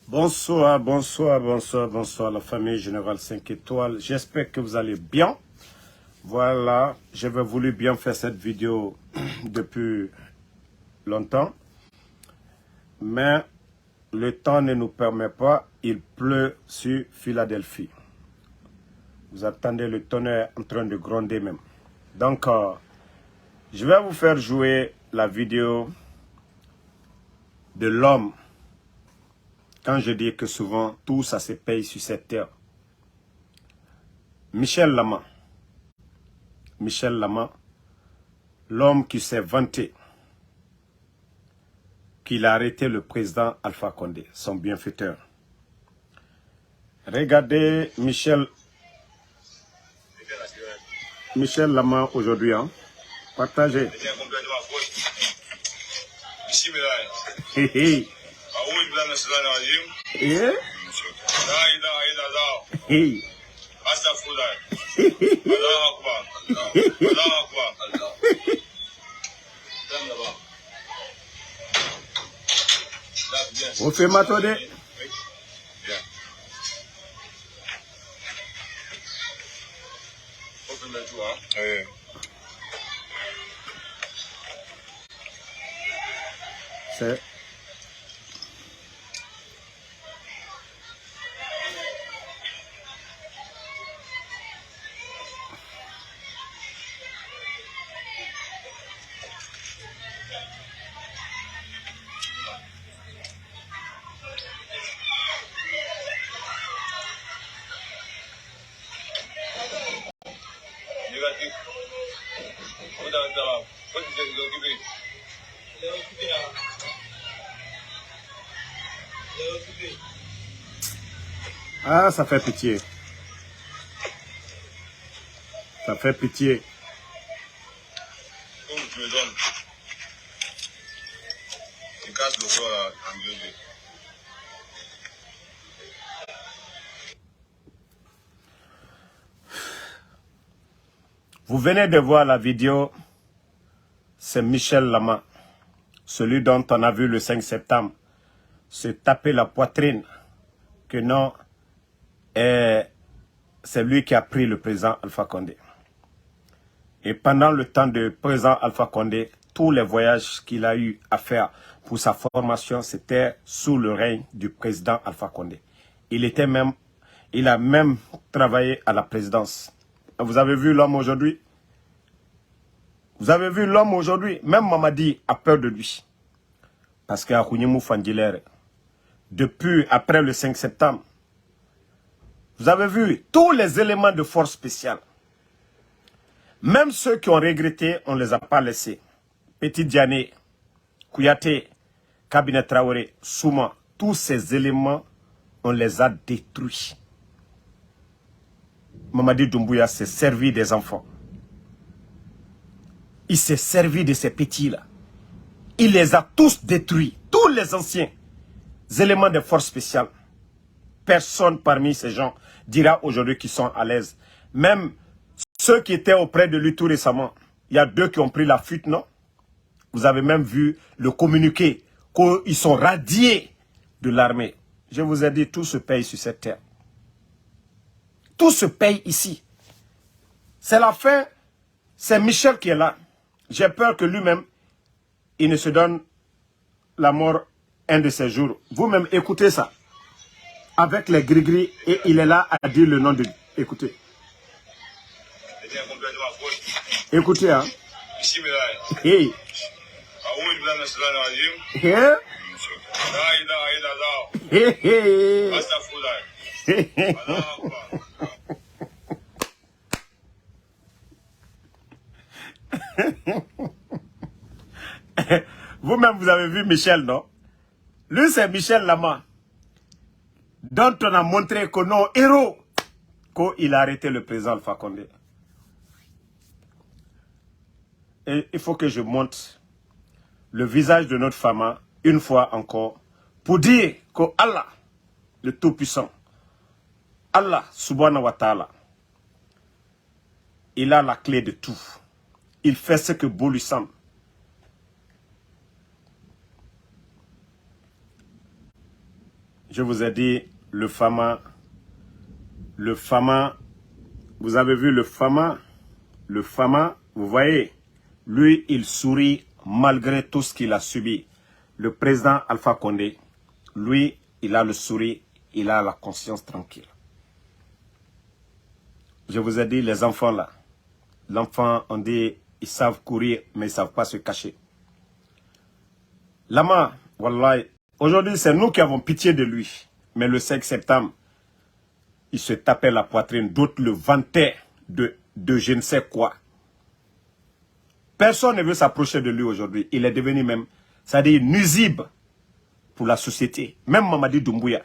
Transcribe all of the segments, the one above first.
Bonsoir, bonsoir, bonsoir, bonsoir la famille Générale 5 étoiles. J'espère que vous allez bien. Voilà, j'avais voulu bien faire cette vidéo depuis longtemps. Mais le temps ne nous permet pas. Il pleut sur Philadelphie. Vous attendez le tonnerre en train de gronder même. Donc, je vais vous faire jouer la vidéo de l'homme. Quand je dis que souvent, tout ça se paye sur cette terre. Michel Lama. Michel Lama, l'homme qui s'est vanté qu'il a arrêté le président Alpha Condé, son bienfaiteur. Regardez Michel Lama aujourd'hui. Hein. Partagez. Hey, hey. Yeah. Hey. On fait m'attendre. C'est... Ah, ça fait pitié. Ça fait pitié. Vous venez de voir la vidéo, c'est Michel Lama, celui dont on a vu le 5 septembre se taper la poitrine, que non, c'est lui qui a pris le président Alpha Condé. Et pendant le temps de président Alpha Condé, tous les voyages qu'il a eu à faire pour sa formation, c'était sous le règne du président Alpha Condé. Il a même travaillé à la présidence. Vous avez vu l'homme aujourd'hui? Vous avez vu l'homme aujourd'hui? Même Mamadi a peur de lui. Parce qu'à Khouniemou Fandilere, depuis après le 5 septembre, vous avez vu tous les éléments de force spéciale. Même ceux qui ont regretté, on ne les a pas laissés. Petit Diané, Kouyaté, Cabinet Traoré, Souma, tous ces éléments, on les a détruits. Mamadi Doumbouya s'est servi des enfants. Il s'est servi de ces petits-là. Il les a tous détruits. Tous les anciens éléments de force spéciale. Personne parmi ces gens dira aujourd'hui qu'ils sont à l'aise. Même ceux qui étaient auprès de lui tout récemment, il y a 2 qui ont pris la fuite, non? Vous avez même vu le communiqué qu'ils sont radiés de l'armée. Je vous ai dit, tout se paye sur cette terre. Tout se paye ici. C'est la fin. C'est Michel qui est là. J'ai peur que lui-même, il ne se donne la mort un de ces jours. Vous-même, écoutez ça. Avec les gris-gris, et il est là à dire le nom de... Écoutez. Écoutez, hein. Hey. Hey. Hey. Hey. Vous-même, vous avez vu Michel, non? Lui, c'est Michel Lama, dont on a montré que non, héros, qu'il a arrêté le président Alpha Condé. Et il faut que je montre le visage de notre femme, une fois encore, pour dire que Allah, le Tout-Puissant, Allah, subhanahu wa ta'ala, il a la clé de tout. Il fait ce que beau lui semble. Je vous ai dit, le Fama, vous avez vu le Fama, vous voyez, lui, il sourit malgré tout ce qu'il a subi. Le président Alpha Condé, lui, il a le sourire, il a la conscience tranquille. Je vous ai dit, les enfants là, l'enfant, on dit, ils savent courir, mais ils ne savent pas se cacher. Lama, wallahi, aujourd'hui, c'est nous qui avons pitié de lui. Mais le 5 septembre, il se tapait la poitrine, d'autres le vantaient de je ne sais quoi. Personne ne veut s'approcher de lui aujourd'hui. Il est devenu même, c'est-à-dire nuisible pour la société. Même Mamadi Doumbouya.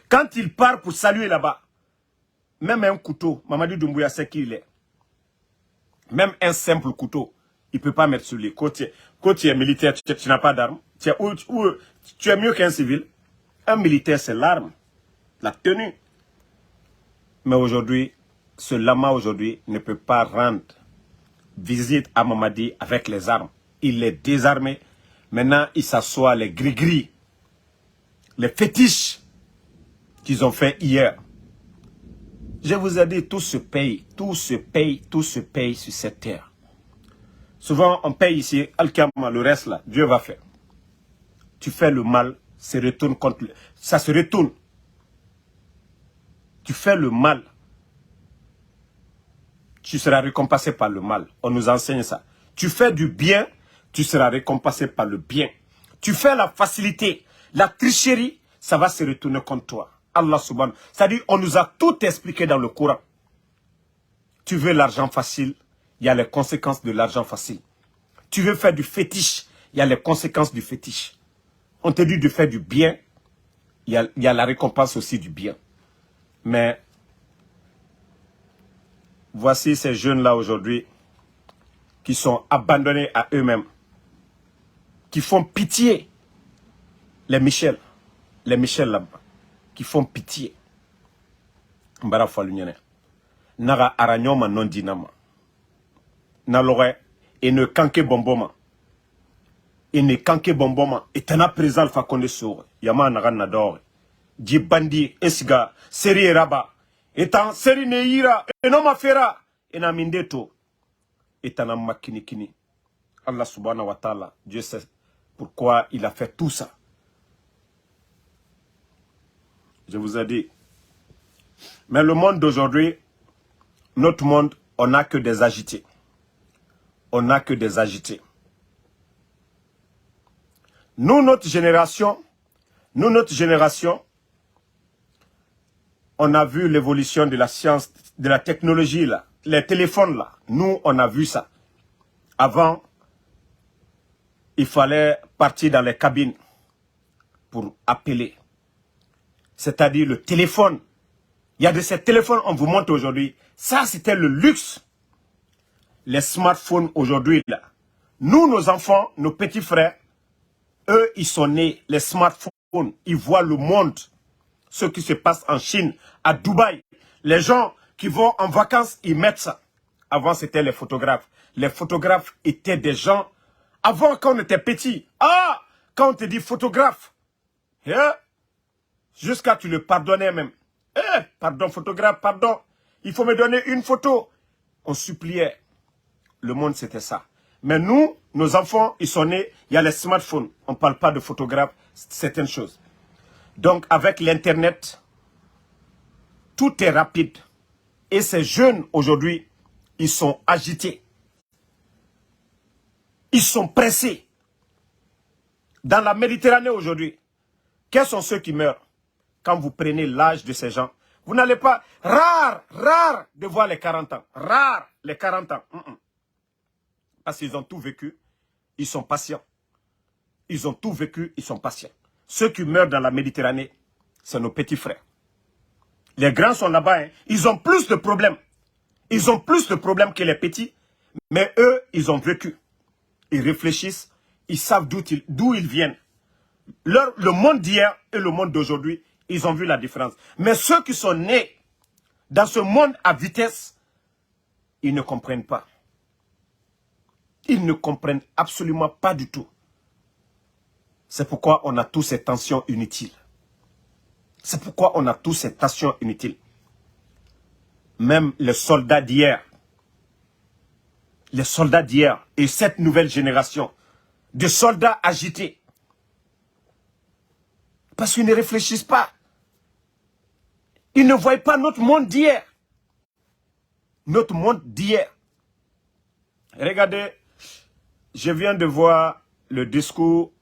Quand il part pour saluer là-bas, même un couteau, Mamadi Doumbouya sait qui il est. Même un simple couteau, il ne peut pas mettre sur lui. Quand tu es militaire, tu n'as pas d'arme. Tu es mieux qu'un civil. Un militaire, c'est l'arme, la tenue. Mais aujourd'hui, ce lama aujourd'hui ne peut pas rendre visite à Mamadi avec les armes. Il est désarmé. Maintenant, il s'assoit les gris-gris, les fétiches qu'ils ont fait hier. Je vous ai dit, tout se paye sur cette terre. Souvent, on paye ici, Al-Kiyama, le reste là, Dieu va faire. Tu fais le mal, ça retourne contre le... Ça se retourne. Tu fais le mal, tu seras récompensé par le mal. On nous enseigne ça. Tu fais du bien, tu seras récompensé par le bien. Tu fais la facilité, la tricherie, ça va se retourner contre toi. Allah subhanahu. C'est-à-dire, on nous a tout expliqué dans le Coran. Tu veux l'argent facile, il y a les conséquences de l'argent facile. Tu veux faire du fétiche, il y a les conséquences du fétiche. On te dit de faire du bien, il y a la récompense aussi du bien. Mais voici ces jeunes-là aujourd'hui qui sont abandonnés à eux-mêmes, qui font pitié. Les Michel là-bas, qui font pitié. Mbara falunyene. Naga aranyoma non dinama. Nalore et ne kanke bomboma. Et ne kanke bomboma. Et tana présent Alpha Condé sur. Yama naga nadore. Djibandi esiga seri raba. Etan seri neira enoma fera ena mindeto. Etana makini kini. Allah subhanahu wa ta'ala, Dieu sait pourquoi il a fait tout ça. Je vous ai dit. Mais le monde d'aujourd'hui, notre monde, on n'a que des agités. On n'a que des agités. Nous, notre génération, on a vu l'évolution de la science, de la technologie, là, les téléphones, là. Nous, on a vu ça. Avant, il fallait partir dans les cabines pour appeler. C'est-à-dire le téléphone. Il y a de ces téléphones, on vous montre aujourd'hui. Ça, c'était le luxe. Les smartphones aujourd'hui, là. Nous, nos enfants, nos petits frères, eux, ils sont nés, les smartphones. Ils voient le monde. Ce qui se passe en Chine, à Dubaï. Les gens qui vont en vacances, ils mettent ça. Avant, c'était les photographes. Les photographes étaient des gens... Avant, quand on était petit, quand on te dit photographe, jusqu'à tu le pardonnais même. Pardon, photographe, pardon. Il faut me donner une photo. On suppliait. Le monde, c'était ça. Mais nous, nos enfants, ils sont nés, il y a les smartphones. On ne parle pas de photographe, certaines choses. Donc, avec l'Internet, tout est rapide. Et ces jeunes, aujourd'hui, ils sont agités. Ils sont pressés. Dans la Méditerranée aujourd'hui, quels sont ceux qui meurent? Quand vous prenez l'âge de ces gens, vous n'allez pas... Rare de voir les 40 ans. Rare, les 40 ans. Parce qu'ils ont tout vécu, ils sont patients. Ils ont tout vécu, ils sont patients. Ceux qui meurent dans la Méditerranée, c'est nos petits frères. Les grands sont là-bas, hein. Ils ont plus de problèmes. Ils ont plus de problèmes que les petits. Mais eux, ils ont vécu. Ils réfléchissent, ils savent d'où ils viennent. Le monde d'hier et le monde d'aujourd'hui, ils ont vu la différence. Mais ceux qui sont nés dans ce monde à vitesse, ils ne comprennent pas. Ils ne comprennent absolument pas du tout. C'est pourquoi on a tous ces tensions inutiles. C'est pourquoi on a tous ces tensions inutiles. Même les soldats d'hier et cette nouvelle génération de soldats agités. Parce qu'ils ne réfléchissent pas. Ils ne voient pas notre monde d'hier. Notre monde d'hier. Regardez, je viens de voir le discours.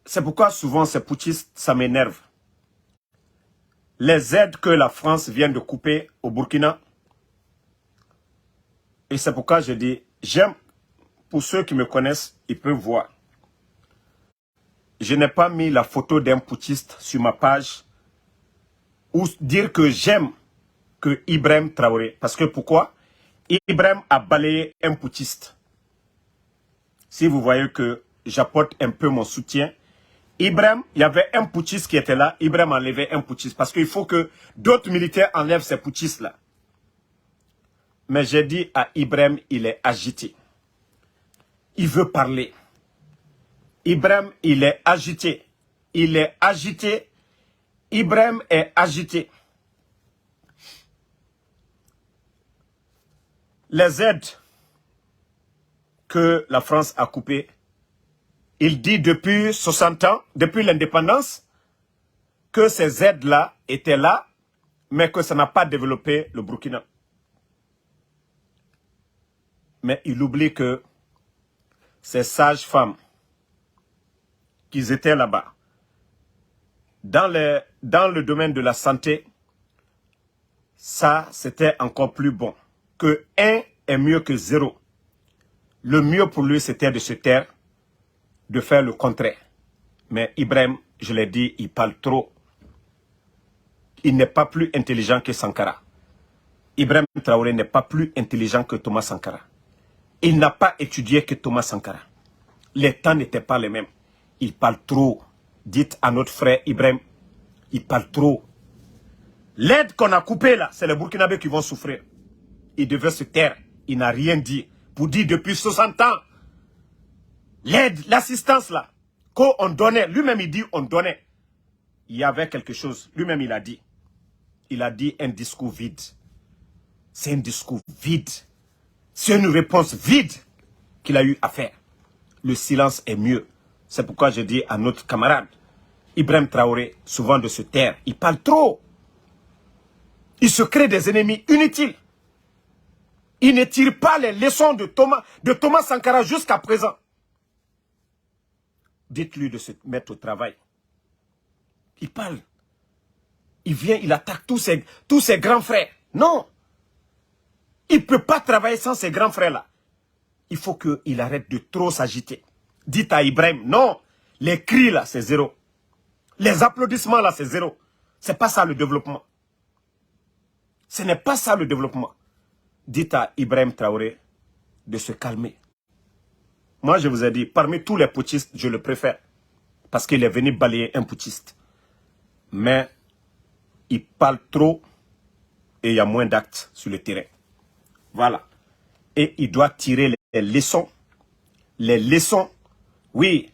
C'est pourquoi souvent ces putschistes, ça m'énerve. Les aides que la France vient de couper au Burkina. Et c'est pourquoi je dis, j'aime, pour ceux qui me connaissent, ils peuvent voir. Je n'ai pas mis la photo d'un putschiste sur ma page ou dire que j'aime que Ibrahim Traoré. Parce que pourquoi? Ibrahim a balayé un putschiste. Si vous voyez que j'apporte un peu mon soutien, Ibrahim, il y avait un putschiste qui était là, Ibrahim a enlevé un putschiste. Parce qu'il faut que d'autres militaires enlèvent ces putschistes-là. Mais j'ai dit à Ibrahim, il est agité. Il veut parler. Ibrahim, il est agité. Il est agité. Ibrahim est agité. Les aides que la France a coupées, il dit depuis 60 ans, depuis l'indépendance, que ces aides-là étaient là, mais que ça n'a pas développé le Burkina. Mais il oublie que ces sages-femmes qui étaient là-bas, dans le domaine de la santé, ça, c'était encore plus bon. Que 1 est mieux que 0. Le mieux pour lui, c'était de se taire, de faire le contraire. Mais Ibrahim, je l'ai dit, il parle trop. Il n'est pas plus intelligent que Sankara. Ibrahim Traoré n'est pas plus intelligent que Thomas Sankara. Il n'a pas étudié que Thomas Sankara. Les temps n'étaient pas les mêmes. Il parle trop. Dites à notre frère Ibrahim, il parle trop. L'aide qu'on a coupée là, c'est les Burkinabés qui vont souffrir. Il devait se taire. Il n'a rien dit. Pour dire depuis 60 ans, l'aide, l'assistance là, qu'on donnait, lui-même il dit on donnait. Il y avait quelque chose, lui-même il a dit. Il a dit un discours vide. C'est un discours vide. C'est une réponse vide qu'il a eu à faire. Le silence est mieux. C'est pourquoi je dis à notre camarade, Ibrahim Traoré, souvent de se taire. Il parle trop. Il se crée des ennemis inutiles. Il ne tire pas les leçons de Thomas Sankara jusqu'à présent. Dites-lui de se mettre au travail. Il parle. Il vient, il attaque tous ses grands frères. Non. Il ne peut pas travailler sans ses grands frères-là. Il faut qu'il arrête de trop s'agiter. Dites à Ibrahim, non, les cris là, c'est 0. Les applaudissements là, c'est 0. C'est pas ça le développement. Ce n'est pas ça le développement. Dites à Ibrahim Traoré de se calmer. Moi, je vous ai dit, parmi tous les putschistes, je le préfère. Parce qu'il est venu balayer un putschiste. Mais il parle trop et il y a moins d'actes sur le terrain. Voilà. Et il doit tirer les leçons. Les leçons, oui,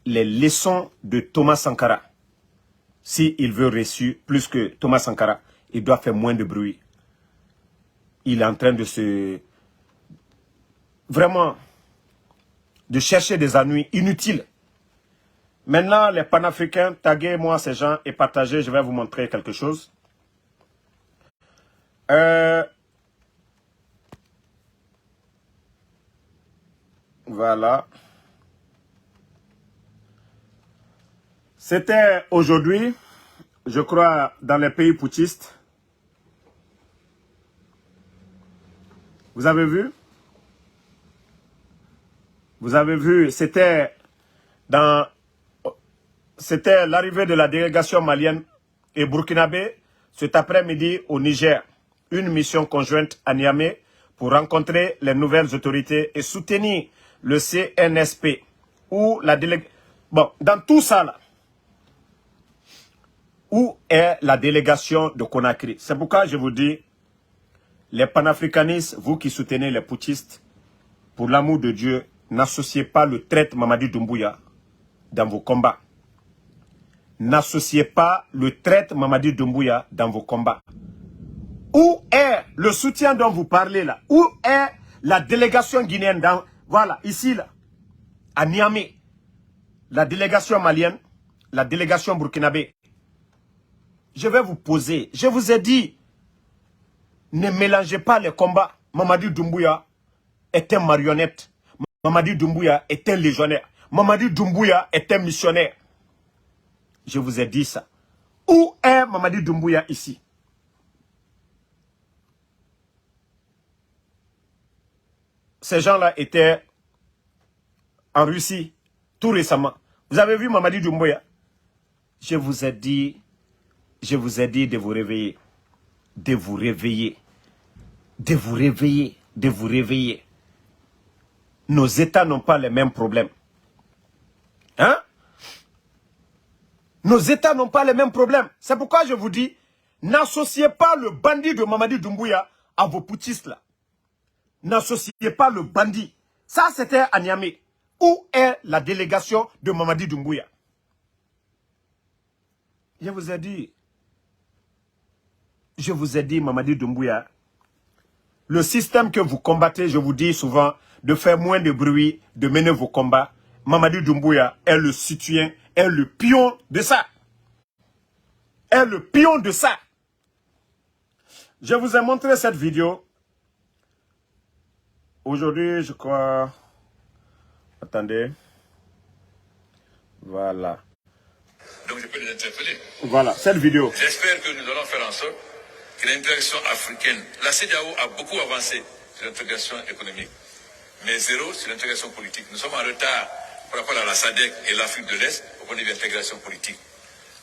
les leçons de Thomas Sankara. S'il veut réussir plus que Thomas Sankara, il doit faire moins de bruit. Il est en train de se... Vraiment, de chercher des ennuis inutiles. Maintenant, les panafricains, taguez-moi ces gens et partagez, je vais vous montrer quelque chose. Voilà. C'était aujourd'hui, je crois, dans les pays putschistes. Vous avez vu? Vous avez vu, c'était l'arrivée de la délégation malienne et burkinabé cet après-midi au Niger. Une mission conjointe à Niamey pour rencontrer les nouvelles autorités et soutenir le CNSP. Ou la délégation... Bon, dans tout ça là, où est la délégation de Conakry? C'est pourquoi je vous dis, les panafricanistes, vous qui soutenez les putschistes, pour l'amour de Dieu, n'associez pas le traître Mamadi Doumbouya dans vos combats. N'associez pas le traître Mamadi Doumbouya dans vos combats. Où est le soutien dont vous parlez là? Où est la délégation guinéenne dans, voilà, ici là, à Niamey? La délégation malienne, la délégation burkinabé. Je vais vous poser, je vous ai dit, ne mélangez pas les combats. Mamadi Doumbouya est un marionnette. Mamadi Doumbouya est un légionnaire. Mamadi Doumbouya est un missionnaire. Je vous ai dit ça. Où est Mamadi Doumbouya ici? Ces gens-là étaient en Russie tout récemment. Vous avez vu Mamadi Doumbouya? Je vous ai dit de vous réveiller. De vous réveiller. De vous réveiller. De vous réveiller. Nos États n'ont pas les mêmes problèmes. Hein? Nos États n'ont pas les mêmes problèmes. C'est pourquoi je vous dis, n'associez pas le bandit de Mamadi Doumbouya à vos putschistes là. N'associez pas le bandit. Ça, c'était à Niamey. Où est la délégation de Mamadi Doumbouya? Je vous ai dit, Mamadi Doumbouya, le système que vous combattez, je vous dis souvent, de faire moins de bruit, de mener vos combats. Mamadi Doumbouya est le citoyen, est le pion de ça. Est le pion de ça. Je vous ai montré cette vidéo. Aujourd'hui, je crois... Attendez. Voilà. Donc je peux les interpeller. Voilà, cette vidéo. J'espère que nous allons faire en sorte que l'intégration africaine, la CEDEAO a beaucoup avancé sur l'intégration économique, mais zéro sur l'intégration politique. Nous sommes en retard par rapport à la SADC et l'Afrique de l'Est au point de vue d'intégration politique.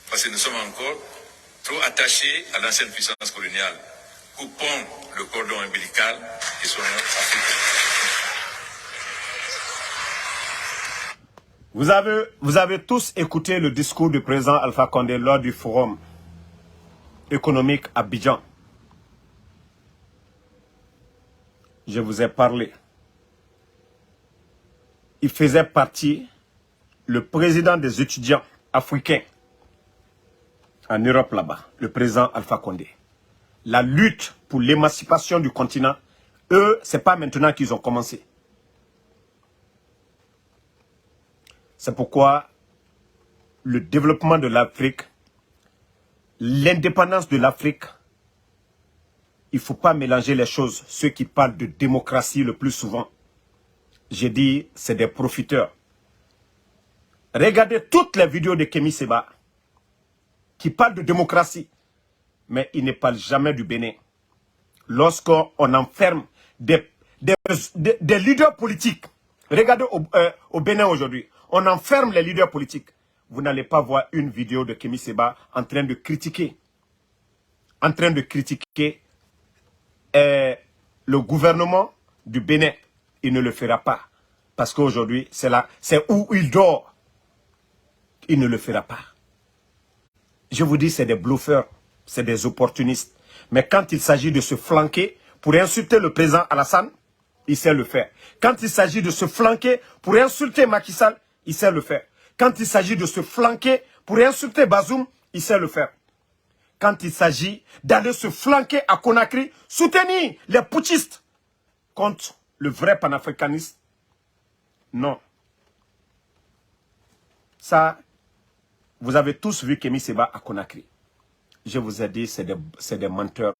Parce que nous sommes encore trop attachés à l'ancienne puissance coloniale. Coupons le cordon ombilical et soyons africains. Vous avez tous écouté le discours du président Alpha Condé lors du forum économique à Abidjan. Je vous ai parlé. Il faisait partie, le président des étudiants africains en Europe là-bas, le président Alpha Condé. La lutte pour l'émancipation du continent, eux, c'est pas maintenant qu'ils ont commencé. C'est pourquoi le développement de l'Afrique, l'indépendance de l'Afrique, il ne faut pas mélanger les choses. Ceux qui parlent de démocratie le plus souvent, j'ai dit, c'est des profiteurs. Regardez toutes les vidéos de Kémy Séba qui parlent de démocratie, mais ils ne parlent jamais du Bénin. Lorsqu'on enferme des leaders politiques, regardez au Bénin aujourd'hui, on enferme les leaders politiques. Vous n'allez pas voir une vidéo de Kémy Séba en train de critiquer le gouvernement du Bénin. Il ne le fera pas. Parce qu'aujourd'hui, c'est où il dort. Il ne le fera pas. Je vous dis, c'est des bluffeurs, c'est des opportunistes. Mais quand il s'agit de se flanquer pour insulter le président Alassane, il sait le faire. Quand il s'agit de se flanquer pour insulter Macky Sall, il sait le faire. Quand il s'agit de se flanquer pour insulter Bazoum, il sait le faire. Quand il s'agit d'aller se flanquer à Conakry, soutenir les putschistes contre le vrai panafricanisme, non. Ça, vous avez tous vu Kémy Séba à Conakry. Je vous ai dit, c'est des menteurs,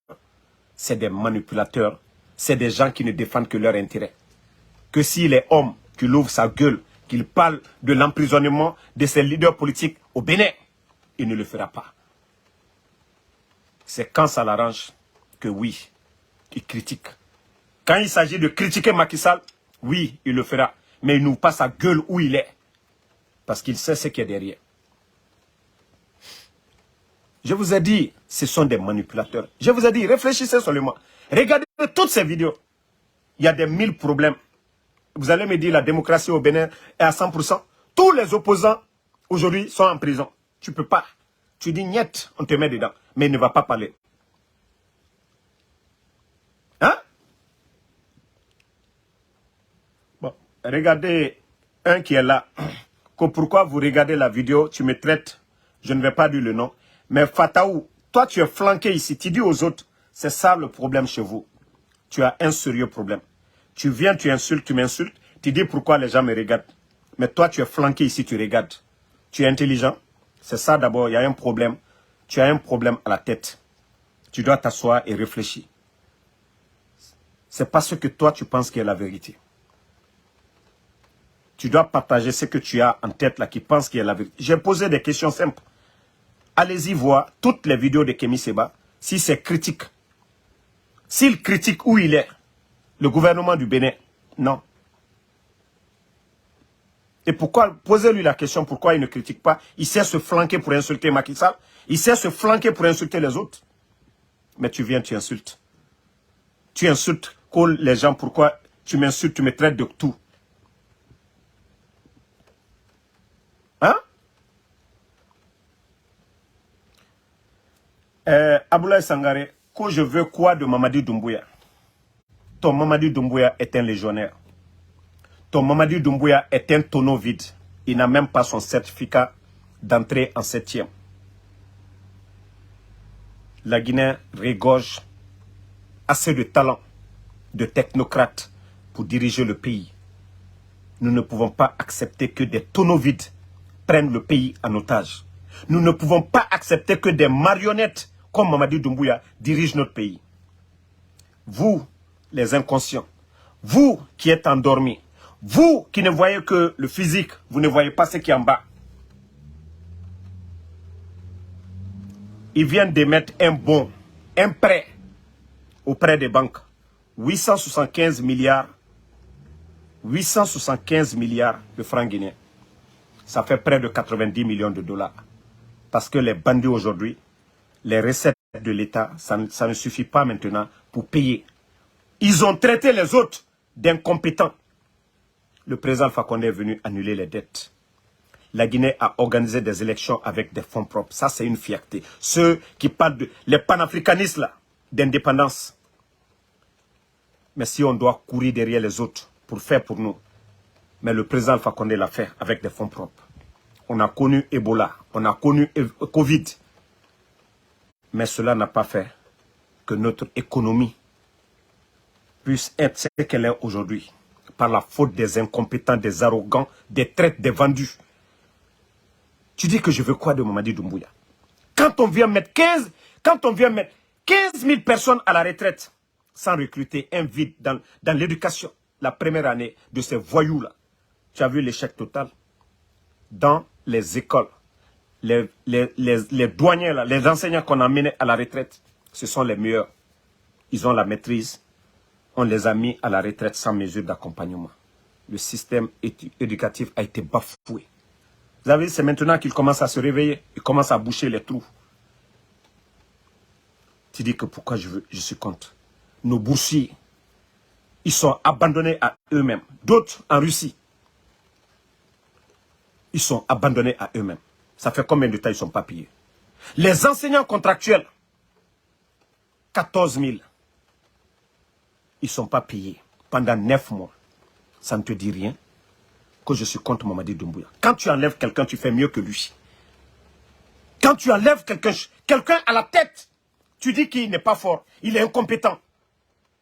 c'est des manipulateurs, c'est des gens qui ne défendent que leur intérêt. Que s'il est homme, qu'il ouvre sa gueule, qu'il parle de l'emprisonnement de ses leaders politiques au Bénin, il ne le fera pas. C'est quand ça l'arrange que oui, il critique. Quand il s'agit de critiquer Macky Sall, oui, il le fera. Mais il n'ouvre pas sa gueule où il est. Parce qu'il sait ce qu'il y a derrière. Je vous ai dit, ce sont des manipulateurs. Je vous ai dit, réfléchissez seulement. Regardez toutes ces vidéos. Il y a des 1000 problèmes. Vous allez me dire, la démocratie au Bénin est à 100%. Tous les opposants, aujourd'hui, sont en prison. Tu ne peux pas. Tu dis, niet, on te met dedans. Mais il ne va pas parler. Hein? Bon, regardez un qui est là, que pourquoi vous regardez la vidéo, tu me traites, je ne vais pas dire le nom, mais Fataou, toi tu es flanqué ici, tu dis aux autres, c'est ça le problème chez vous. Tu as un sérieux problème. Tu viens, tu insultes, tu m'insultes, tu dis pourquoi les gens me regardent. Mais toi tu es flanqué ici, tu regardes. Tu es intelligent. C'est ça d'abord, il y a un problème. Tu as un problème à la tête. Tu dois t'asseoir et réfléchir. C'est pas ce que toi tu penses qui est la vérité. Tu dois partager ce que tu as en tête là qui pense qui est la vérité. J'ai posé des questions simples. Allez-y voir toutes les vidéos de Kémy Séba. Si c'est critique. S'il critique où il est, le gouvernement du Bénin, non. Et pourquoi, posez-lui la question, pourquoi il ne critique pas? Il sait se flanquer pour insulter Macky Sall. Il sait se flanquer pour insulter les autres. Mais tu viens, tu insultes. Tu insultes les gens, pourquoi tu m'insultes, tu me traites de tout. Hein? Aboulaye Sangaré, que je veux quoi de Mamadi Doumbouya? Ton Mamadi Doumbouya est un légionnaire. Ton Mamadi Doumbouya est un tonneau vide. Il n'a même pas son certificat d'entrée en 7e. La Guinée regorge assez de talent, de technocrates pour diriger le pays. Nous ne pouvons pas accepter que des tonneaux vides prennent le pays en otage. Nous ne pouvons pas accepter que des marionnettes comme Mamadi Doumbouya dirigent notre pays. Vous, les inconscients, vous qui êtes endormis, vous qui ne voyez que le physique, vous ne voyez pas ce qui est en bas. Ils viennent d'émettre un prêt auprès des banques. 875 milliards de francs guinéens. Ça fait près de 90 millions de dollars. Parce que les bandits aujourd'hui, les recettes de l'État, ça ne suffit pas maintenant pour payer. Ils ont traité les autres d'incompétents. Le président Alpha Condé est venu annuler les dettes. La Guinée a organisé des élections avec des fonds propres. Ça, c'est une fierté. Ceux qui parlent les panafricanistes là, d'indépendance. Mais si on doit courir derrière les autres pour faire pour nous. Mais le président Alpha Condé l'a fait avec des fonds propres. On a connu Ebola, on a connu Covid. Mais cela n'a pas fait que notre économie puisse être ce qu'elle est aujourd'hui. Par la faute des incompétents, des arrogants, des traites, des vendus. Tu dis que je veux quoi de Mamadi Doumbouya? Quand on vient mettre 15 000 personnes à la retraite, sans recruter un vide dans l'éducation, la première année de ces voyous-là, tu as vu l'échec total? Dans les écoles, les douaniers, là, les enseignants qu'on a menés à la retraite, ce sont les meilleurs. Ils ont la maîtrise. On les a mis à la retraite sans mesure d'accompagnement. Le système éducatif a été bafoué. Vous avez vu, c'est maintenant qu'ils commencent à se réveiller. Ils commencent à boucher les trous. Tu dis que pourquoi je suis contre. Nos boursiers, ils sont abandonnés à eux-mêmes. D'autres en Russie, ils sont abandonnés à eux-mêmes. Ça fait combien de temps ils ne sont pas payés? Les enseignants contractuels, 14 000. Ils ne sont pas payés pendant 9 mois. Ça ne te dit rien que je suis contre Mamadi Doumbouya. Quand tu enlèves quelqu'un, tu fais mieux que lui. Quand tu enlèves quelqu'un à la tête, tu dis qu'il n'est pas fort, il est incompétent.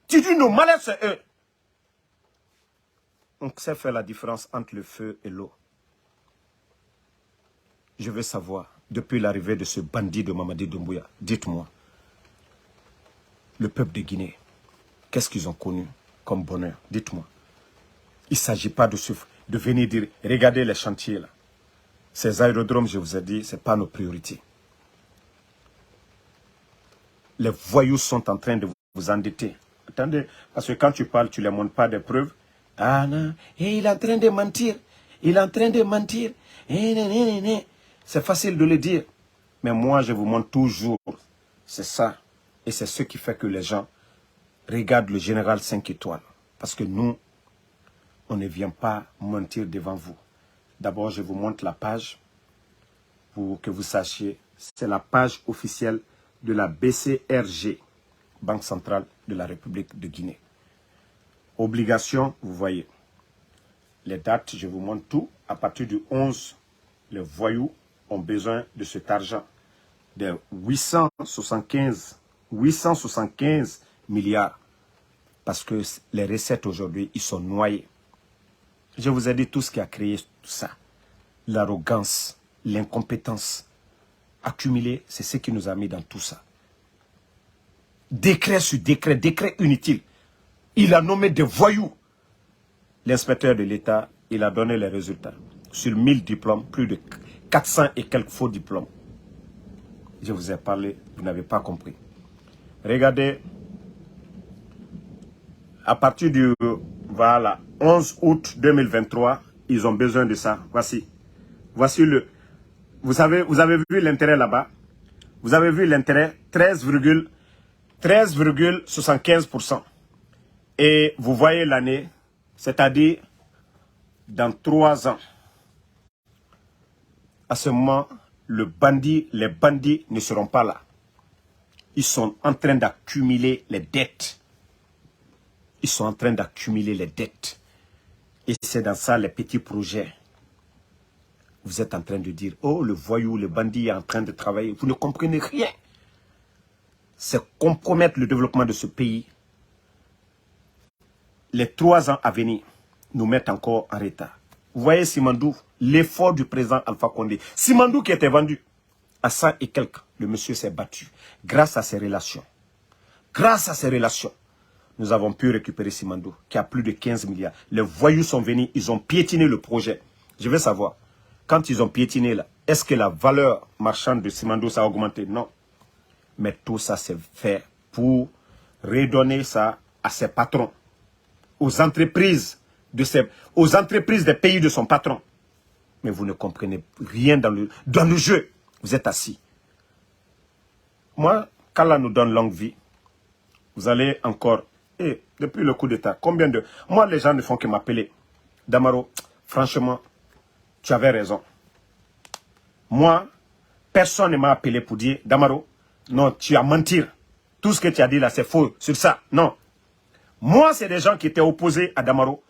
Tu dis nos malheurs, c'est eux. On sait faire la différence entre le feu et l'eau. Je veux savoir, depuis l'arrivée de ce bandit de Mamadi Doumbouya, dites-moi, le peuple de Guinée, qu'est-ce qu'ils ont connu comme bonheur? Dites-moi. Il ne s'agit pas de venir dire, regardez les chantiers là. Ces aérodromes, je vous ai dit, ce n'est pas nos priorités. Les voyous sont en train de vous endetter. Attendez, parce que quand tu parles, tu ne les montres pas des preuves. Ah non, il est en train de mentir. Il est en train de mentir. C'est facile de le dire. Mais moi, je vous montre toujours. C'est ça. Et c'est ce qui fait que les gens regardent le général 5 étoiles. Parce que nous, on ne vient pas mentir devant vous. D'abord, je vous montre la page pour que vous sachiez. C'est la page officielle de la BCRG, Banque Centrale de la République de Guinée. Obligation, vous voyez. les dates, je vous montre tout. À partir du 11, les voyous ont besoin de cet argent. De 875 milliards. Parce que les recettes aujourd'hui, ils sont noyés. Je vous ai dit tout ce qui a créé tout ça. L'arrogance, l'incompétence. Accumulé, c'est ce qui nous a mis dans tout ça. Décret sur décret, décret inutile. Il a nommé des voyous. L'inspecteur de l'État, il a donné les résultats. Sur 1000 diplômes, plus de 400 et quelques faux diplômes. Je vous ai parlé, vous n'avez pas compris. Regardez, à partir du voilà, 11 août 2023, ils ont besoin de ça. Voici le... Vous avez vu l'intérêt là-bas? Vous avez vu l'intérêt 13,75%. Et vous voyez l'année, c'est-à-dire dans 3 ans. À ce moment, les bandits ne seront pas là. Ils sont en train d'accumuler les dettes. Ils sont en train d'accumuler les dettes. Et c'est dans ça les petits projets. Vous êtes en train de dire, oh, le voyou, le bandit est en train de travailler. Vous ne comprenez rien. C'est compromettre le développement de ce pays. Les 3 ans à venir nous mettent encore en retard. Vous voyez Simandou, l'effort du président Alpha Condé. Simandou qui était vendu à 100 et quelques, le monsieur s'est battu. Grâce à ses relations. Grâce à ses relations, nous avons pu récupérer Simandou, qui a plus de 15 milliards. Les voyous sont venus, ils ont piétiné le projet. Je veux savoir, quand ils ont piétiné là, est-ce que la valeur marchande de Simandou ça a augmenté? Non. Mais tout ça c'est fait pour redonner ça à ses patrons. Aux entreprises des pays de son patron. Mais vous ne comprenez rien dans le jeu. Vous êtes assis. Moi, qu'Allah nous donne longue vie, vous allez encore... Et depuis le coup d'État, combien de... Moi, les gens ne font que m'appeler. Damaro, franchement, tu avais raison. Moi, personne ne m'a appelé pour dire, Damaro, non, tu as menti. Tout ce que tu as dit là, c'est faux. Sur ça, non. Moi, c'est des gens qui étaient opposés à Damaro,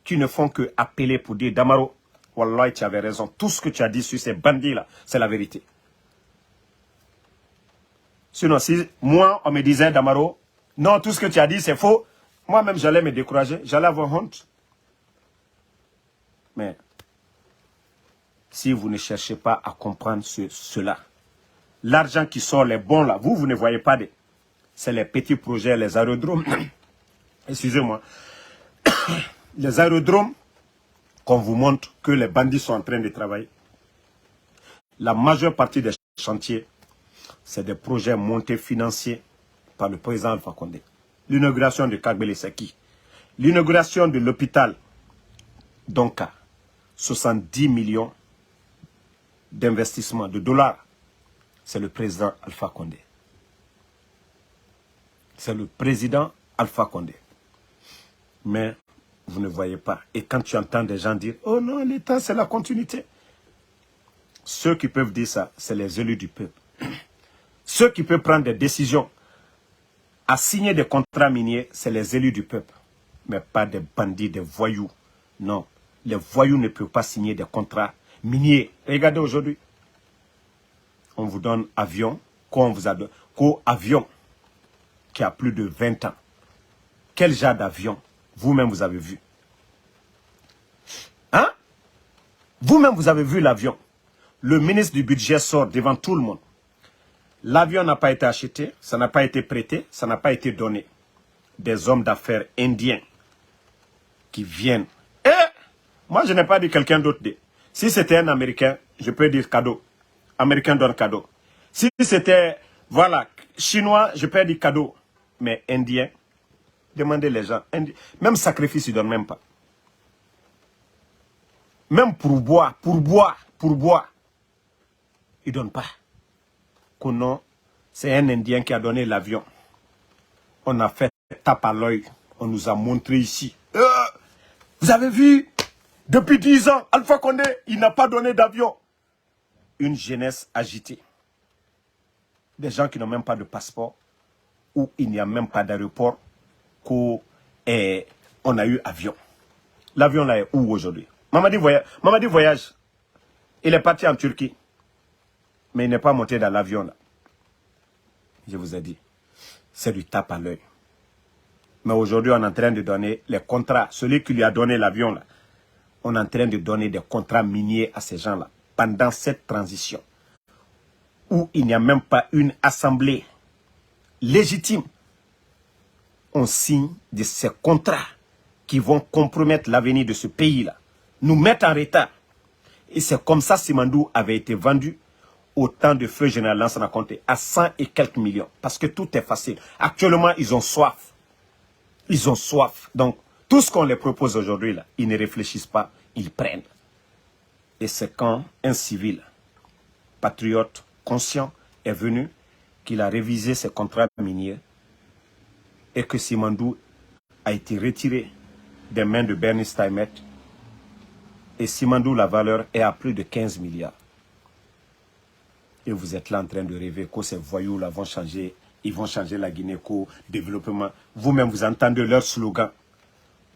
qui ne font que appeler pour dire, Damaro, Wallah, tu avais raison. Tout ce que tu as dit sur ces bandits-là, c'est la vérité. Sinon, si moi, on me disait, Damaro, non, tout ce que tu as dit, c'est faux, moi-même, j'allais me décourager, j'allais avoir honte. Mais, si vous ne cherchez pas à comprendre cela, l'argent qui sort, les bons là, vous ne voyez pas. C'est les petits projets, les aérodromes. Excusez-moi. Les aérodromes, qu'on vous montre que les bandits sont en train de travailler. La majeure partie des chantiers, c'est des projets montés financiers par le président Alpha Condé. L'inauguration de Kagbele Seki, l'inauguration de l'hôpital Donka, 70 millions d'investissements de dollars, c'est le président Alpha Condé. C'est le président Alpha Condé. Mais vous ne voyez pas. Et quand tu entends des gens dire, oh non, l'État, c'est la continuité. Ceux qui peuvent dire ça, c'est les élus du peuple. Ceux qui peuvent prendre des décisions à signer des contrats miniers, c'est les élus du peuple. Mais pas des bandits, des voyous. Non, les voyous ne peuvent pas signer des contrats miniers. Regardez aujourd'hui, on vous donne avion, quoi on vous a donné, avion qui a plus de 20 ans. Quel genre d'avion vous-même vous avez vu? Hein? Vous-même vous avez vu l'avion. Le ministre du budget sort devant tout le monde. L'avion n'a pas été acheté, ça n'a pas été prêté, ça n'a pas été donné. Des hommes d'affaires indiens qui viennent. Et moi, je n'ai pas dit quelqu'un d'autre. Si c'était un Américain, je peux dire cadeau. Américain donne cadeau. Si c'était, voilà, Chinois, je peux dire cadeau. Mais Indien, demandez les gens. Même sacrifice, ils ne donnent même pas. Même pour boire, ils ne donnent pas. C'est un Indien qui a donné l'avion. On a fait tape à l'œil. On nous a montré ici. Vous avez vu? Depuis 10 ans, Alpha Condé, il n'a pas donné d'avion. Une jeunesse agitée. Des gens qui n'ont même pas de passeport. Où il n'y a même pas d'aéroport. Qu'on a eu avion. L'avion là est où aujourd'hui? Mamadi voyage. Il est parti en Turquie. Mais il n'est pas monté dans l'avion là. Je vous ai dit. C'est du tape à l'œil. Mais aujourd'hui, on est en train de donner les contrats. Celui qui lui a donné l'avion là. On est en train de donner des contrats miniers à ces gens-là. Pendant cette transition. Où il n'y a même pas une assemblée légitime. On signe de ces contrats qui vont compromettre l'avenir de ce pays-là. Nous mettre en retard. Et c'est comme ça Simandou avait été vendu au temps de feu général Lansana Conté à 100 et quelques millions. Parce que tout est facile. Actuellement, ils ont soif. Ils ont soif. Donc, tout ce qu'on les propose aujourd'hui, là, ils ne réfléchissent pas, ils prennent. Et c'est quand un civil, patriote, conscient, est venu, qu'il a révisé ses contrats miniers et que Simandou a été retiré des mains de Bernie Steinmetz. Et Simandou, la valeur est à plus de 15 milliards. Et vous êtes là en train de rêver que ces voyous-là vont changer. Ils vont changer la Guinée qu'au développement. Vous-même, vous entendez leur slogan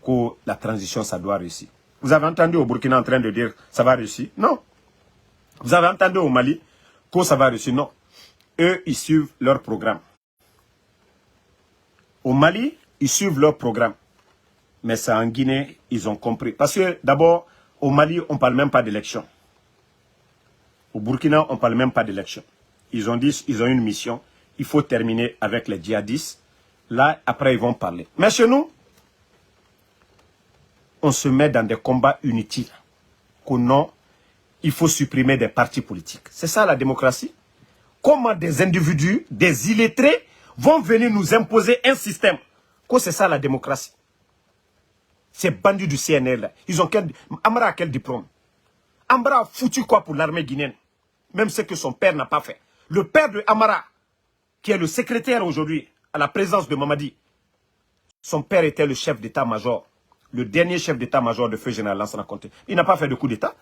que la transition, ça doit réussir. Vous avez entendu au Burkina en train de dire ça va réussir? Non. Vous avez entendu au Mali que ça va réussir? Non. Eux, ils suivent leur programme. Au Mali, ils suivent leur programme. Mais ça en Guinée, ils ont compris. Parce que d'abord, au Mali, on ne parle même pas d'élection. Au Burkina, on ne parle même pas d'élection. Ils ont dit, ils ont une mission. Il faut terminer avec les djihadistes. Là, après, ils vont parler. Mais chez nous, on se met dans des combats inutiles. Qu'au nom, il faut supprimer des partis politiques. C'est ça la démocratie. Comment des individus, des illettrés, vont venir nous imposer un système? Que c'est ça la démocratie. Ces bandits du CNR là, ils ont quel... Amara a quel diplôme? Amara a foutu quoi pour l'armée guinéenne? Même ce que son père n'a pas fait. Le père de Amara, qui est le secrétaire aujourd'hui à la présence de Mamadi, son père était le chef d'état-major, le dernier chef d'état-major de feu général Lansana Conté. Il n'a pas fait de coup d'état.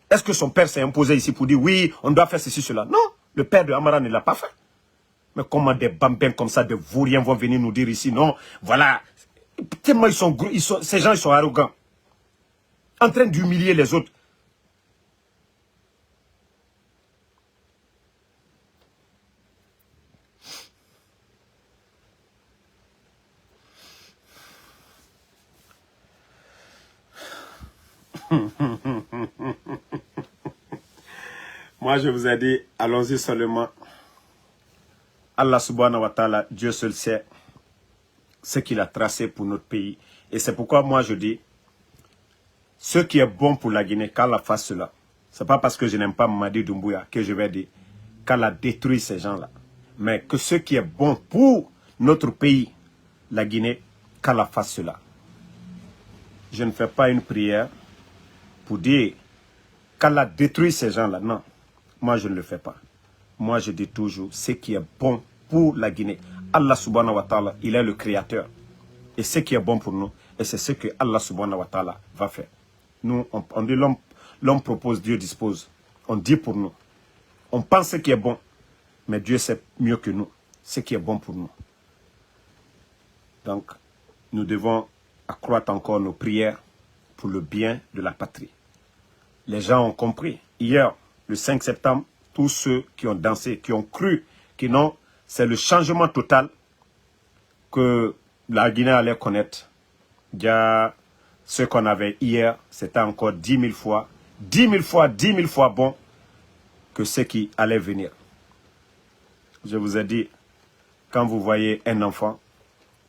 Est-ce que son père s'est imposé ici pour dire oui, on doit faire ceci, cela? Non, le père de Amara ne l'a pas fait. Mais comment des bambins comme ça, des vauriens vont venir nous dire ici, non, voilà, tellement ces gens ils sont arrogants, en train d'humilier les autres. Moi, je vous ai dit, allons-y seulement. Allah subhanahu wa ta'ala, Dieu seul sait ce qu'il a tracé pour notre pays. Et c'est pourquoi moi je dis, ce qui est bon pour la Guinée, qu'Allah fasse cela. Ce n'est pas parce que je n'aime pas Mamadi Doumbouya que je vais dire qu'Allah détruit ces gens-là. Mais que ce qui est bon pour notre pays, la Guinée, qu'Allah fasse cela. Je ne fais pas une prière pour dire qu'Allah détruit ces gens-là. Non, moi je ne le fais pas. Moi je dis toujours ce qui est bon pour la Guinée. Allah subhanahu wa ta'ala, il est le créateur. Et ce qui est bon pour nous, et c'est ce que Allah subhanahu wa ta'ala va faire. Nous, on dit l'homme propose, Dieu dispose. On dit pour nous. On pense ce qui est bon, mais Dieu sait mieux que nous ce qui est bon pour nous. Donc, nous devons accroître encore nos prières pour le bien de la patrie. Les gens ont compris. Hier, le 5 septembre, tous ceux qui ont dansé, qui ont cru, qui n'ont... C'est le changement total que la Guinée allait connaître. Il y a ce qu'on avait hier, c'était encore 10 000 fois, 10 000 fois, 10 000 fois bon que ce qui allait venir. Je vous ai dit, quand vous voyez un enfant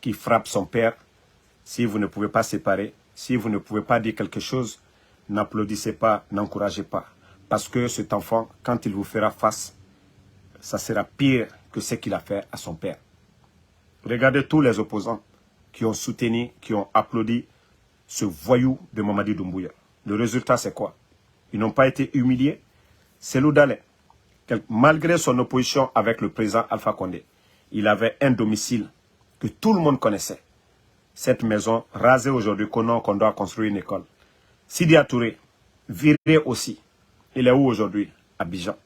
qui frappe son père, si vous ne pouvez pas séparer, si vous ne pouvez pas dire quelque chose, n'applaudissez pas, n'encouragez pas. Parce que cet enfant, quand il vous fera face, ça sera pire que ce qu'il a fait à son père. Regardez tous les opposants qui ont soutenu, qui ont applaudi ce voyou de Mamadi Doumbouya. Le résultat, c'est quoi? Ils n'ont pas été humiliés. C'est l'Oudalé. Malgré son opposition avec le président Alpha Condé, il avait un domicile que tout le monde connaissait. Cette maison rasée aujourd'hui, qu'on doit construire une école. Sidi Touré, viré aussi. Il est où aujourd'hui? À Abidjan.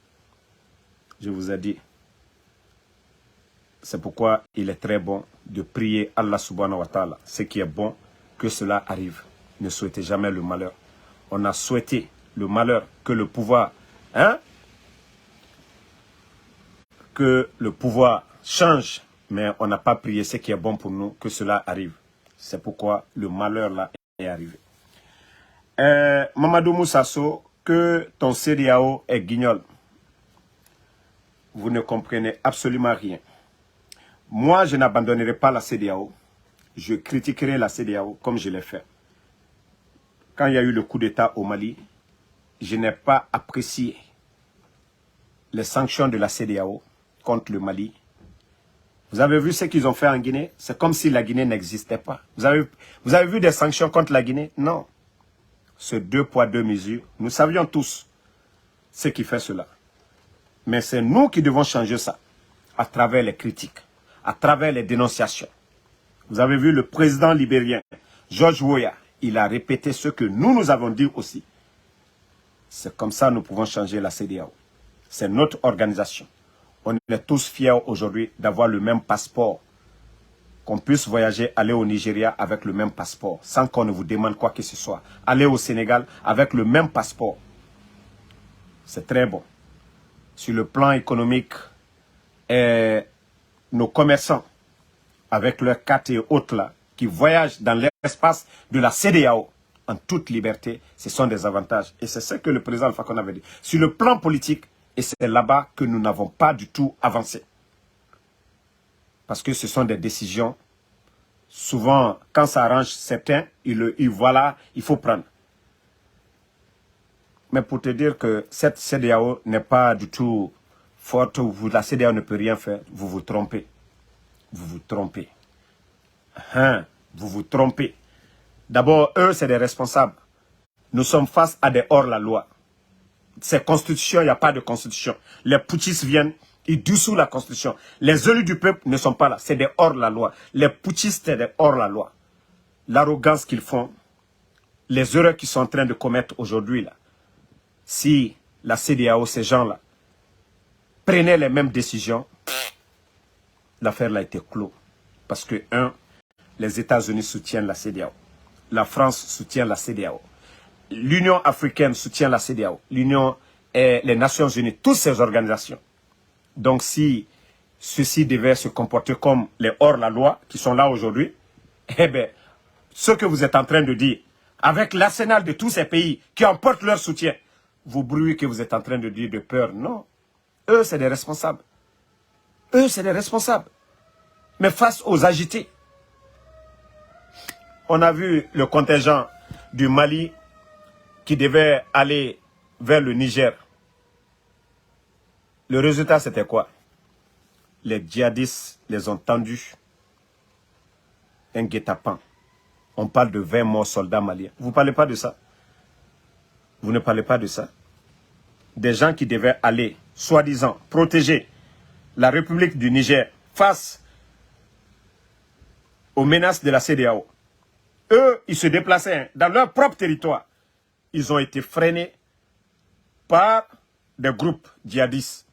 Je vous ai dit. C'est pourquoi il est très bon de prier Allah subhanahu wa ta'ala. Ce qui est bon, que cela arrive. ne souhaitait jamais le malheur. On a souhaité le malheur, que le pouvoir, que le pouvoir change, mais on n'a pas prié ce qui est bon pour nous, que cela arrive. C'est pourquoi le malheur là est arrivé. Mamadou Moussasso, que ton CEDEAO est guignol. Vous ne comprenez absolument rien. Moi, je n'abandonnerai pas la CEDEAO. Je critiquerai la CEDEAO comme je l'ai fait. Quand il y a eu le coup d'État au Mali, je n'ai pas apprécié les sanctions de la CEDEAO contre le Mali. Vous avez vu ce qu'ils ont fait en Guinée? C'est comme si la Guinée n'existait pas. Vous avez vu des sanctions contre la Guinée? Non. Ce 2 poids 2 mesures, nous savions tous ce qui fait cela. Mais c'est nous qui devons changer ça à travers les critiques, à travers les dénonciations. Vous avez vu le président libérien, George Weah, il a répété ce que nous avons dit aussi. C'est comme ça que nous pouvons changer la CEDEAO. C'est notre organisation. On est tous fiers aujourd'hui d'avoir le même passeport. Qu'on puisse voyager, aller au Nigeria avec le même passeport, sans qu'on ne vous demande quoi que ce soit. Aller au Sénégal avec le même passeport. C'est très bon. Sur le plan économique, nos commerçants, avec leurs cartes et autres là, qui voyagent dans l'espace de la CEDEAO, en toute liberté, ce sont des avantages. Et c'est ce que le président Alpha Condé avait dit. Sur le plan politique, et c'est là-bas que nous n'avons pas du tout avancé. Parce que ce sont des décisions, souvent, quand ça arrange certains, voilà, il faut prendre. Mais pour te dire que cette CEDEAO n'est pas du tout forte, la CEDEAO ne peut rien faire, vous vous trompez. Vous vous trompez. Vous vous trompez. D'abord, eux, c'est des responsables. Nous sommes face à des hors-la-loi. C'est constitution, il n'y a pas de constitution. Les putschistes viennent, ils dissouent la constitution. Les élus du peuple ne sont pas là, c'est des hors-la-loi. Les putschistes, c'est des hors-la-loi. L'arrogance qu'ils font, les erreurs qu'ils sont en train de commettre aujourd'hui, là. Si la CEDEAO, ces gens-là, prenaient les mêmes décisions, l'affaire là était clos. Parce que, les États-Unis soutiennent la CEDEAO. La France soutient la CEDEAO. L'Union africaine soutient la CEDEAO. L'Union et les Nations unies, toutes ces organisations. Donc si ceux-ci devaient se comporter comme les hors-la-loi qui sont là aujourd'hui, eh bien, ce que vous êtes en train de dire, avec l'arsenal de tous ces pays qui emportent leur soutien, vous brouillez que vous êtes en train de dire de peur. Non. Eux, c'est des responsables. Eux, c'est des responsables. Mais face aux agités, on a vu le contingent du Mali qui devait aller vers le Niger. Le résultat, c'était quoi? Les djihadistes les ont tendus un guet-apens. On parle de 20 morts soldats maliens. Vous ne parlez pas de ça? Vous ne parlez pas de ça? Des gens qui devaient aller, soi-disant, protéger la République du Niger face aux menaces de la CEDEAO. Eux, ils se déplaçaient dans leur propre territoire. Ils ont été freinés par des groupes djihadistes.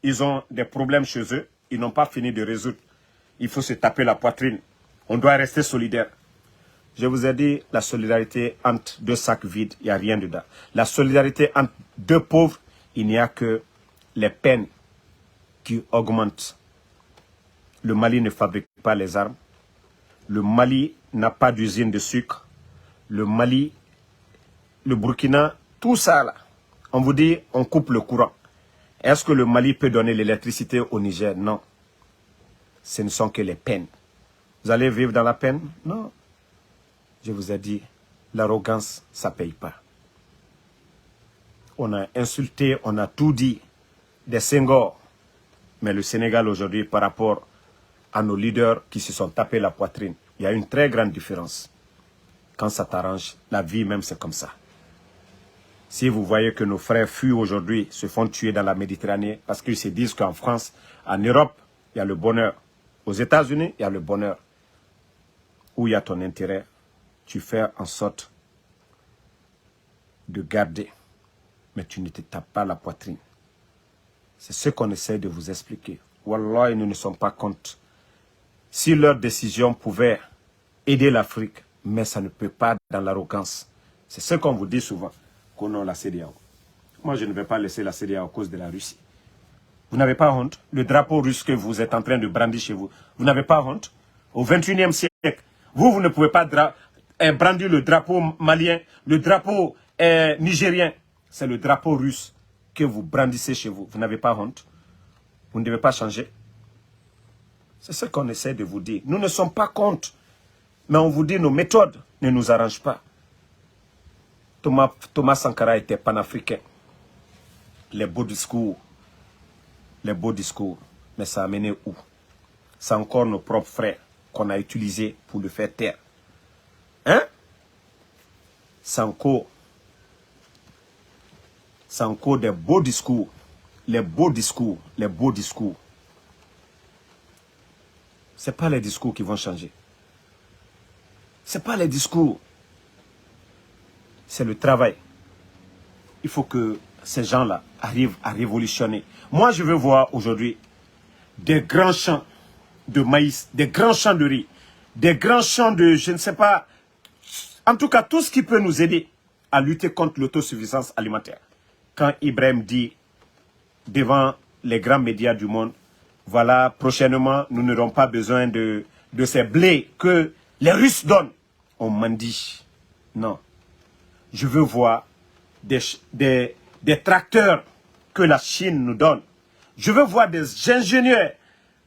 Ils ont des problèmes chez eux. Ils n'ont pas fini de résoudre. Il faut se taper la poitrine. On doit rester solidaire. Je vous ai dit, la solidarité entre deux sacs vides, il n'y a rien dedans. La solidarité entre deux pauvres, il n'y a que les peines qui augmentent. Le Mali ne fabrique pas les armes. Le Mali n'a pas d'usine de sucre. Le Mali, le Burkina, tout ça là. On vous dit, on coupe le courant. Est-ce que le Mali peut donner l'électricité au Niger? Non. Ce ne sont que les peines. Vous allez vivre dans la peine? Non. Je vous ai dit, l'arrogance, ça ne paye pas. On a insulté, on a tout dit, des Senghor. Mais le Sénégal aujourd'hui, par rapport à nos leaders qui se sont tapés la poitrine, il y a une très grande différence. Quand ça t'arrange, la vie même c'est comme ça. Si vous voyez que nos frères fuient aujourd'hui, se font tuer dans la Méditerranée, parce qu'ils se disent qu'en France, en Europe, il y a le bonheur. Aux États-Unis, il y a le bonheur. Où il y a ton intérêt, tu fais en sorte de garder. Mais tu ne te tapes pas la poitrine. C'est ce qu'on essaie de vous expliquer. Wallah, nous ne sommes pas contre. Si leur décision pouvait aider l'Afrique, Mais ça ne peut pas dans l'arrogance. C'est ce qu'on vous dit souvent, qu'on a la CEDEAO. Moi, je ne vais pas laisser la CEDEAO à cause de la Russie. Vous n'avez pas honte? Le drapeau russe que vous êtes en train de brandir chez vous, vous n'avez pas honte? Au XXIe siècle, vous ne pouvez pas brandir le drapeau malien, le drapeau nigérien. C'est le drapeau russe que vous brandissez chez vous. Vous n'avez pas honte? Vous ne devez pas changer? C'est ce qu'on essaie de vous dire. Nous ne sommes pas contre. Mais on vous dit nos méthodes ne nous arrangent pas. Thomas Sankara était panafricain. Les beaux discours. Mais ça a mené où? C'est encore nos propres frères qu'on a utilisés pour le faire taire. Hein? C'est encore des beaux discours. Les beaux discours. Ce n'est pas les discours qui vont changer. Ce n'est pas les discours. C'est le travail. Il faut que ces gens-là arrivent à révolutionner. Moi, je veux voir aujourd'hui des grands champs de maïs, des grands champs de riz, des grands champs de, je ne sais pas, en tout cas, tout ce qui peut nous aider à lutter contre l'autosuffisance alimentaire. Quand Ibrahim dit devant les grands médias du monde, voilà, prochainement, nous n'aurons pas besoin de ces blés que les Russes donnent. On m'en dit, non. Je veux voir des tracteurs que la Chine nous donne. Je veux voir des ingénieurs,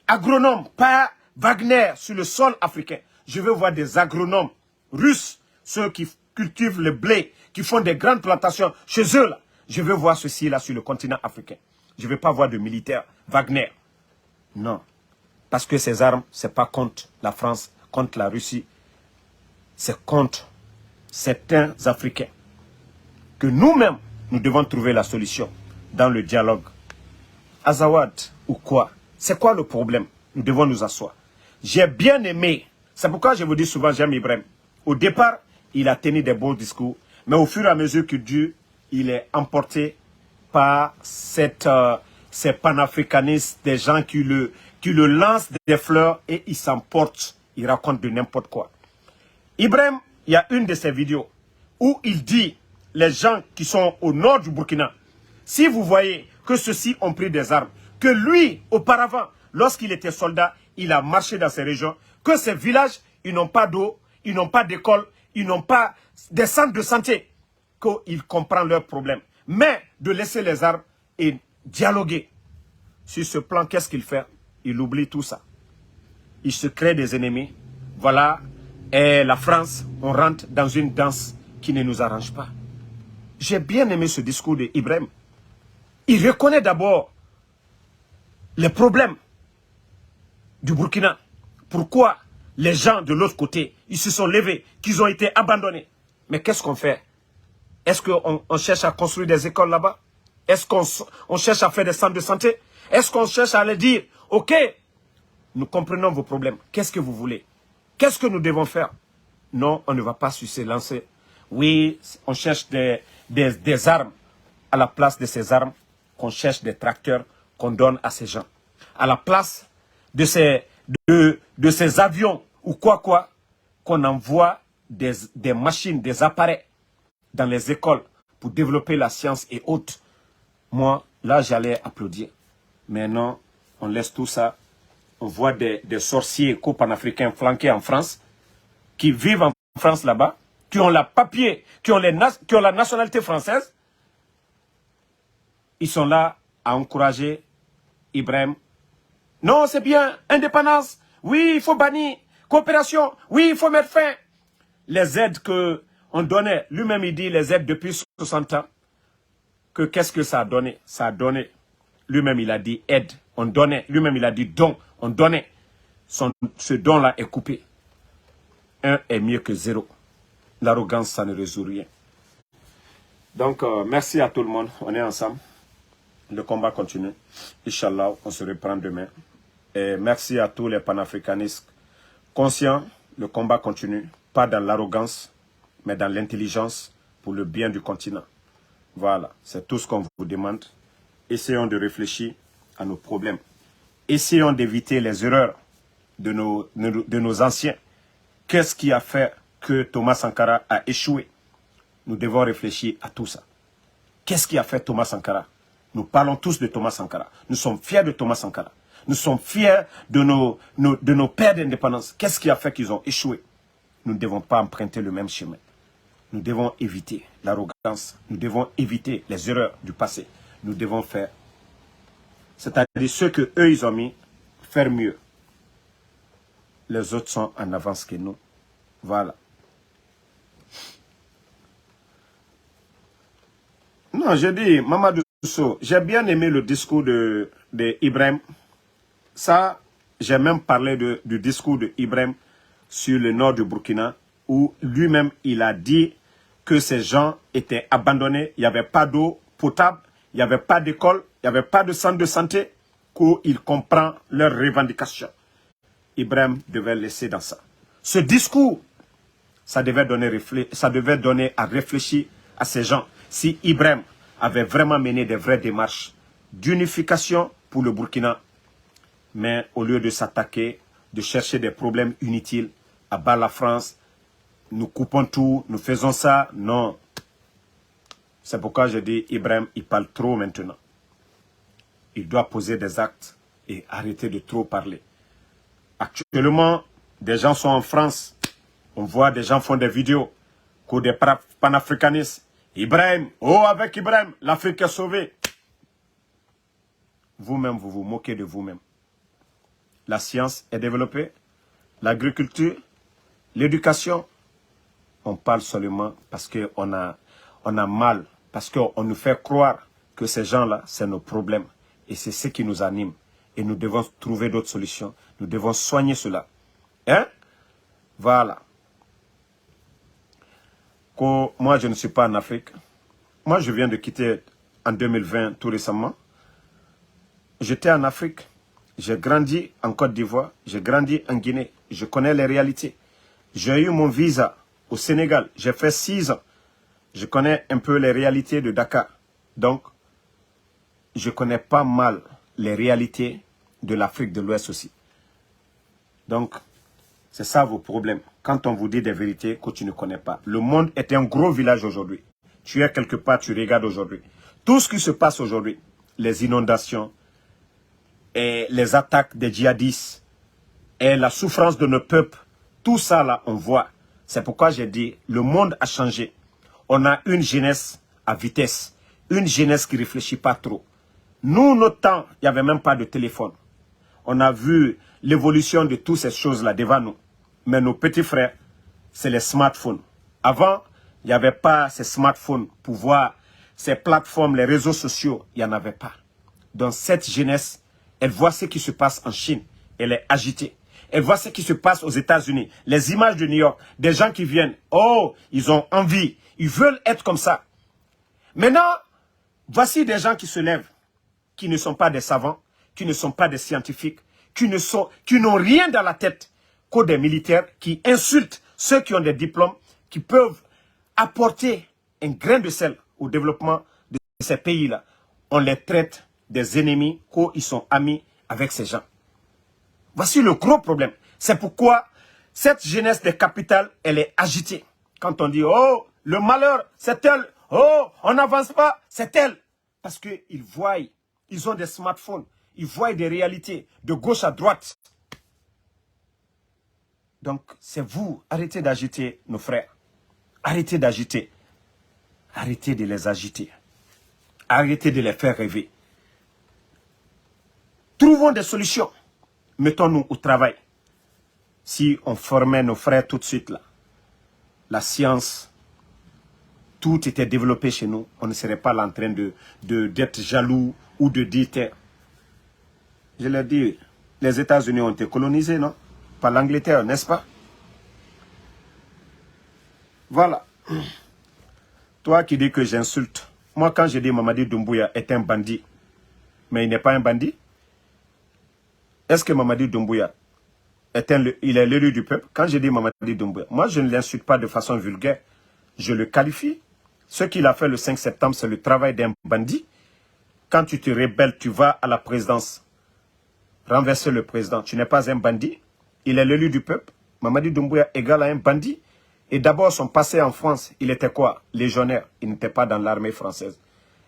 agronomes, pas Wagner sur le sol africain. Je veux voir des agronomes russes, ceux qui cultivent le blé, qui font des grandes plantations chez eux. Là. Je veux voir ceci là sur le continent africain. Je ne veux pas voir de militaires Wagner. Non. Parce que ces armes, ce n'est pas contre la France, contre la Russie. C'est contre certains Africains. Que nous-mêmes, nous devons trouver la solution dans le dialogue. Azawad ou quoi? C'est quoi le problème? Nous devons nous asseoir. J'ai bien aimé. C'est pourquoi je vous dis souvent, j'aime Ibrahim. Au départ, il a tenu des beaux discours. Mais au fur et à mesure qu'il dure, il est emporté par ces panafricanistes, des gens qui le lancent des fleurs et il s'emporte. Il raconte de n'importe quoi. Ibrahim, il y a une de ses vidéos où il dit, les gens qui sont au nord du Burkina, si vous voyez que ceux-ci ont pris des armes, que lui, auparavant, lorsqu'il était soldat, il a marché dans ces régions, que ces villages, ils n'ont pas d'eau, ils n'ont pas d'école, ils n'ont pas des centres de santé, qu'il comprend leurs problèmes. Mais de laisser les armes et dialoguer. Sur ce plan, qu'est-ce qu'il fait? Il oublie tout ça. Il se crée des ennemis. Voilà, et la France, on rentre dans une danse qui ne nous arrange pas. J'ai bien aimé ce discours d'Ibrahim. Il reconnaît d'abord les problèmes du Burkina. Pourquoi les gens de l'autre côté, ils se sont levés, qu'ils ont été abandonnés. Mais qu'est-ce qu'on fait? Est-ce qu'on cherche à construire des écoles là-bas? Est-ce qu'on cherche à faire des centres de santé? Est-ce qu'on cherche à leur dire, ok, nous comprenons vos problèmes. Qu'est-ce que vous voulez? Qu'est-ce que nous devons faire? Non, on ne va pas se lancer. Oui, on cherche des armes. À la place de ces armes, qu'on cherche des tracteurs qu'on donne à ces gens. À la place de ces avions ou quoi, qu'on envoie des machines, des appareils dans les écoles pour développer la science et autres. Moi, là, j'allais applaudir. Mais non, on laisse tout ça. On voit des sorciers co-panafricains flanqués en France, qui vivent en France là-bas, qui ont la papier, qui ont la nationalité française. Ils sont là à encourager Ibrahim. Non, c'est bien, indépendance. Oui, il faut bannir. Coopération. Oui, il faut mettre fin. Les aides qu'on donnait, lui-même il dit les aides depuis 60 ans. Que qu'est-ce que ça a donné? Ça a donné. Lui-même il a dit aide. On donnait. Lui-même il a dit don. On donnait. Ce don-là est coupé. 1 est mieux que 0. L'arrogance, ça ne résout rien. Donc, merci à tout le monde. On est ensemble. Le combat continue. Inch'Allah, on se reprend demain. Et merci à tous les panafricanistes conscients. Le combat continue. Pas dans l'arrogance, mais dans l'intelligence pour le bien du continent. Voilà, c'est tout ce qu'on vous demande. Essayons de réfléchir à nos problèmes. Essayons d'éviter les erreurs de nos anciens. Qu'est-ce qui a fait que Thomas Sankara a échoué. Nous devons réfléchir à tout ça. Qu'est-ce qui a fait Thomas Sankara? Nous parlons tous de Thomas Sankara. Nous sommes fiers de Thomas Sankara. Nous sommes fiers de nos pères d'indépendance. Qu'est-ce qui a fait qu'ils ont échoué? Nous ne devons pas emprunter le même chemin. Nous devons éviter l'arrogance. Nous devons éviter les erreurs du passé. Nous devons faire, c'est-à-dire ceux que eux ils ont mis, faire mieux. Les autres sont en avance que nous. Voilà. Non, je dis, Mamadou Sow, j'ai bien aimé le discours de Ibrahim. Ça, j'ai même parlé du discours de Ibrahim sur le nord du Burkina, où lui-même, il a dit que ces gens étaient abandonnés, il n'y avait pas d'eau potable, il n'y avait pas d'école, il n'y avait pas de centre de santé, qu'il comprend leurs revendications. Ibrahim devait laisser dans ça. Ce discours, ça devait donner à réfléchir à ces gens. Si Ibrahim avait vraiment mené des vraies démarches d'unification pour le Burkina, mais au lieu de s'attaquer, de chercher des problèmes inutiles, à bas la France, nous coupons tout, nous faisons ça, non. C'est pourquoi je dis, Ibrahim, il parle trop maintenant. Il doit poser des actes et arrêter de trop parler. Actuellement, des gens sont en France, on voit des gens font des vidéos, que des panafricanistes. Ibrahim, oh avec Ibrahim, l'Afrique est sauvée. Vous-même, vous vous moquez de vous-même. La science est développée, l'agriculture, l'éducation. On parle seulement parce qu'on a mal, parce qu'on nous fait croire que ces gens-là, c'est nos problèmes. Et c'est ce qui nous anime. Et nous devons trouver d'autres solutions. Nous devons soigner cela. Hein? Voilà. Moi, je ne suis pas en Afrique. Moi, je viens de quitter en 2020, tout récemment. J'étais en Afrique. J'ai grandi en Côte d'Ivoire. J'ai grandi en Guinée. Je connais les réalités. J'ai eu mon visa au Sénégal. J'ai fait 6 ans. Je connais un peu les réalités de Dakar. Donc, je connais pas mal les réalités de l'Afrique de l'Ouest aussi. Donc, c'est ça vos problèmes. Quand on vous dit des vérités que tu ne connais pas. Le monde est un gros village aujourd'hui. Tu es quelque part, tu regardes aujourd'hui. Tout ce qui se passe aujourd'hui, les inondations, et les attaques des djihadistes, et la souffrance de nos peuples, tout ça là, on voit. C'est pourquoi j'ai dit, le monde a changé. On a une jeunesse à vitesse. Une jeunesse qui ne réfléchit pas trop. Nous, notre temps, il n'y avait même pas de téléphone. On a vu l'évolution de toutes ces choses-là devant nous. Mais nos petits frères, c'est les smartphones. Avant, il n'y avait pas ces smartphones pour voir ces plateformes, les réseaux sociaux. Il n'y en avait pas. Donc cette jeunesse, elle voit ce qui se passe en Chine. Elle est agitée. Elle voit ce qui se passe aux États-Unis. Les images de New York, des gens qui viennent. Oh, ils ont envie. Ils veulent être comme ça. Maintenant, voici des gens qui se lèvent, qui ne sont pas des savants, qui ne sont pas des scientifiques, qui n'ont rien dans la tête, que des militaires qui insultent ceux qui ont des diplômes, qui peuvent apporter un grain de sel au développement de ces pays-là. On les traite des ennemis, qu'ils sont amis avec ces gens. Voici le gros problème. C'est pourquoi cette jeunesse des capitales, elle est agitée. Quand on dit, oh, le malheur, c'est elle. Oh, on n'avance pas, c'est elle. Parce qu'ils voient, ils ont des smartphones. Ils voient des réalités de gauche à droite. Donc, c'est vous. Arrêtez d'agiter nos frères. Arrêtez d'agiter. Arrêtez de les agiter. Arrêtez de les faire rêver. Trouvons des solutions. Mettons-nous au travail. Si on formait nos frères tout de suite là, la science, tout était développé chez nous, on ne serait pas là en train d'être jaloux ou de dire, je l'ai dit, les États-Unis ont été colonisés, non? Par l'Angleterre, n'est-ce pas? Voilà. Toi qui dis que j'insulte, moi quand je dis Mamadi Doumbouya est un bandit, mais il n'est pas un bandit? Est-ce que Mamadi Doumbouya il est l'élu du peuple? Quand je dis Mamadi Doumbouya, moi je ne l'insulte pas de façon vulgaire, je le qualifie. Ce qu'il a fait le 5 septembre, c'est le travail d'un bandit. Quand tu te rebelles, tu vas à la présidence, renverser le président. Tu n'es pas un bandit. Il est l'élu du peuple. Mamadi Doumbouya égale à un bandit. Et d'abord, son passé en France, il était quoi? Légionnaire. Il n'était pas dans l'armée française.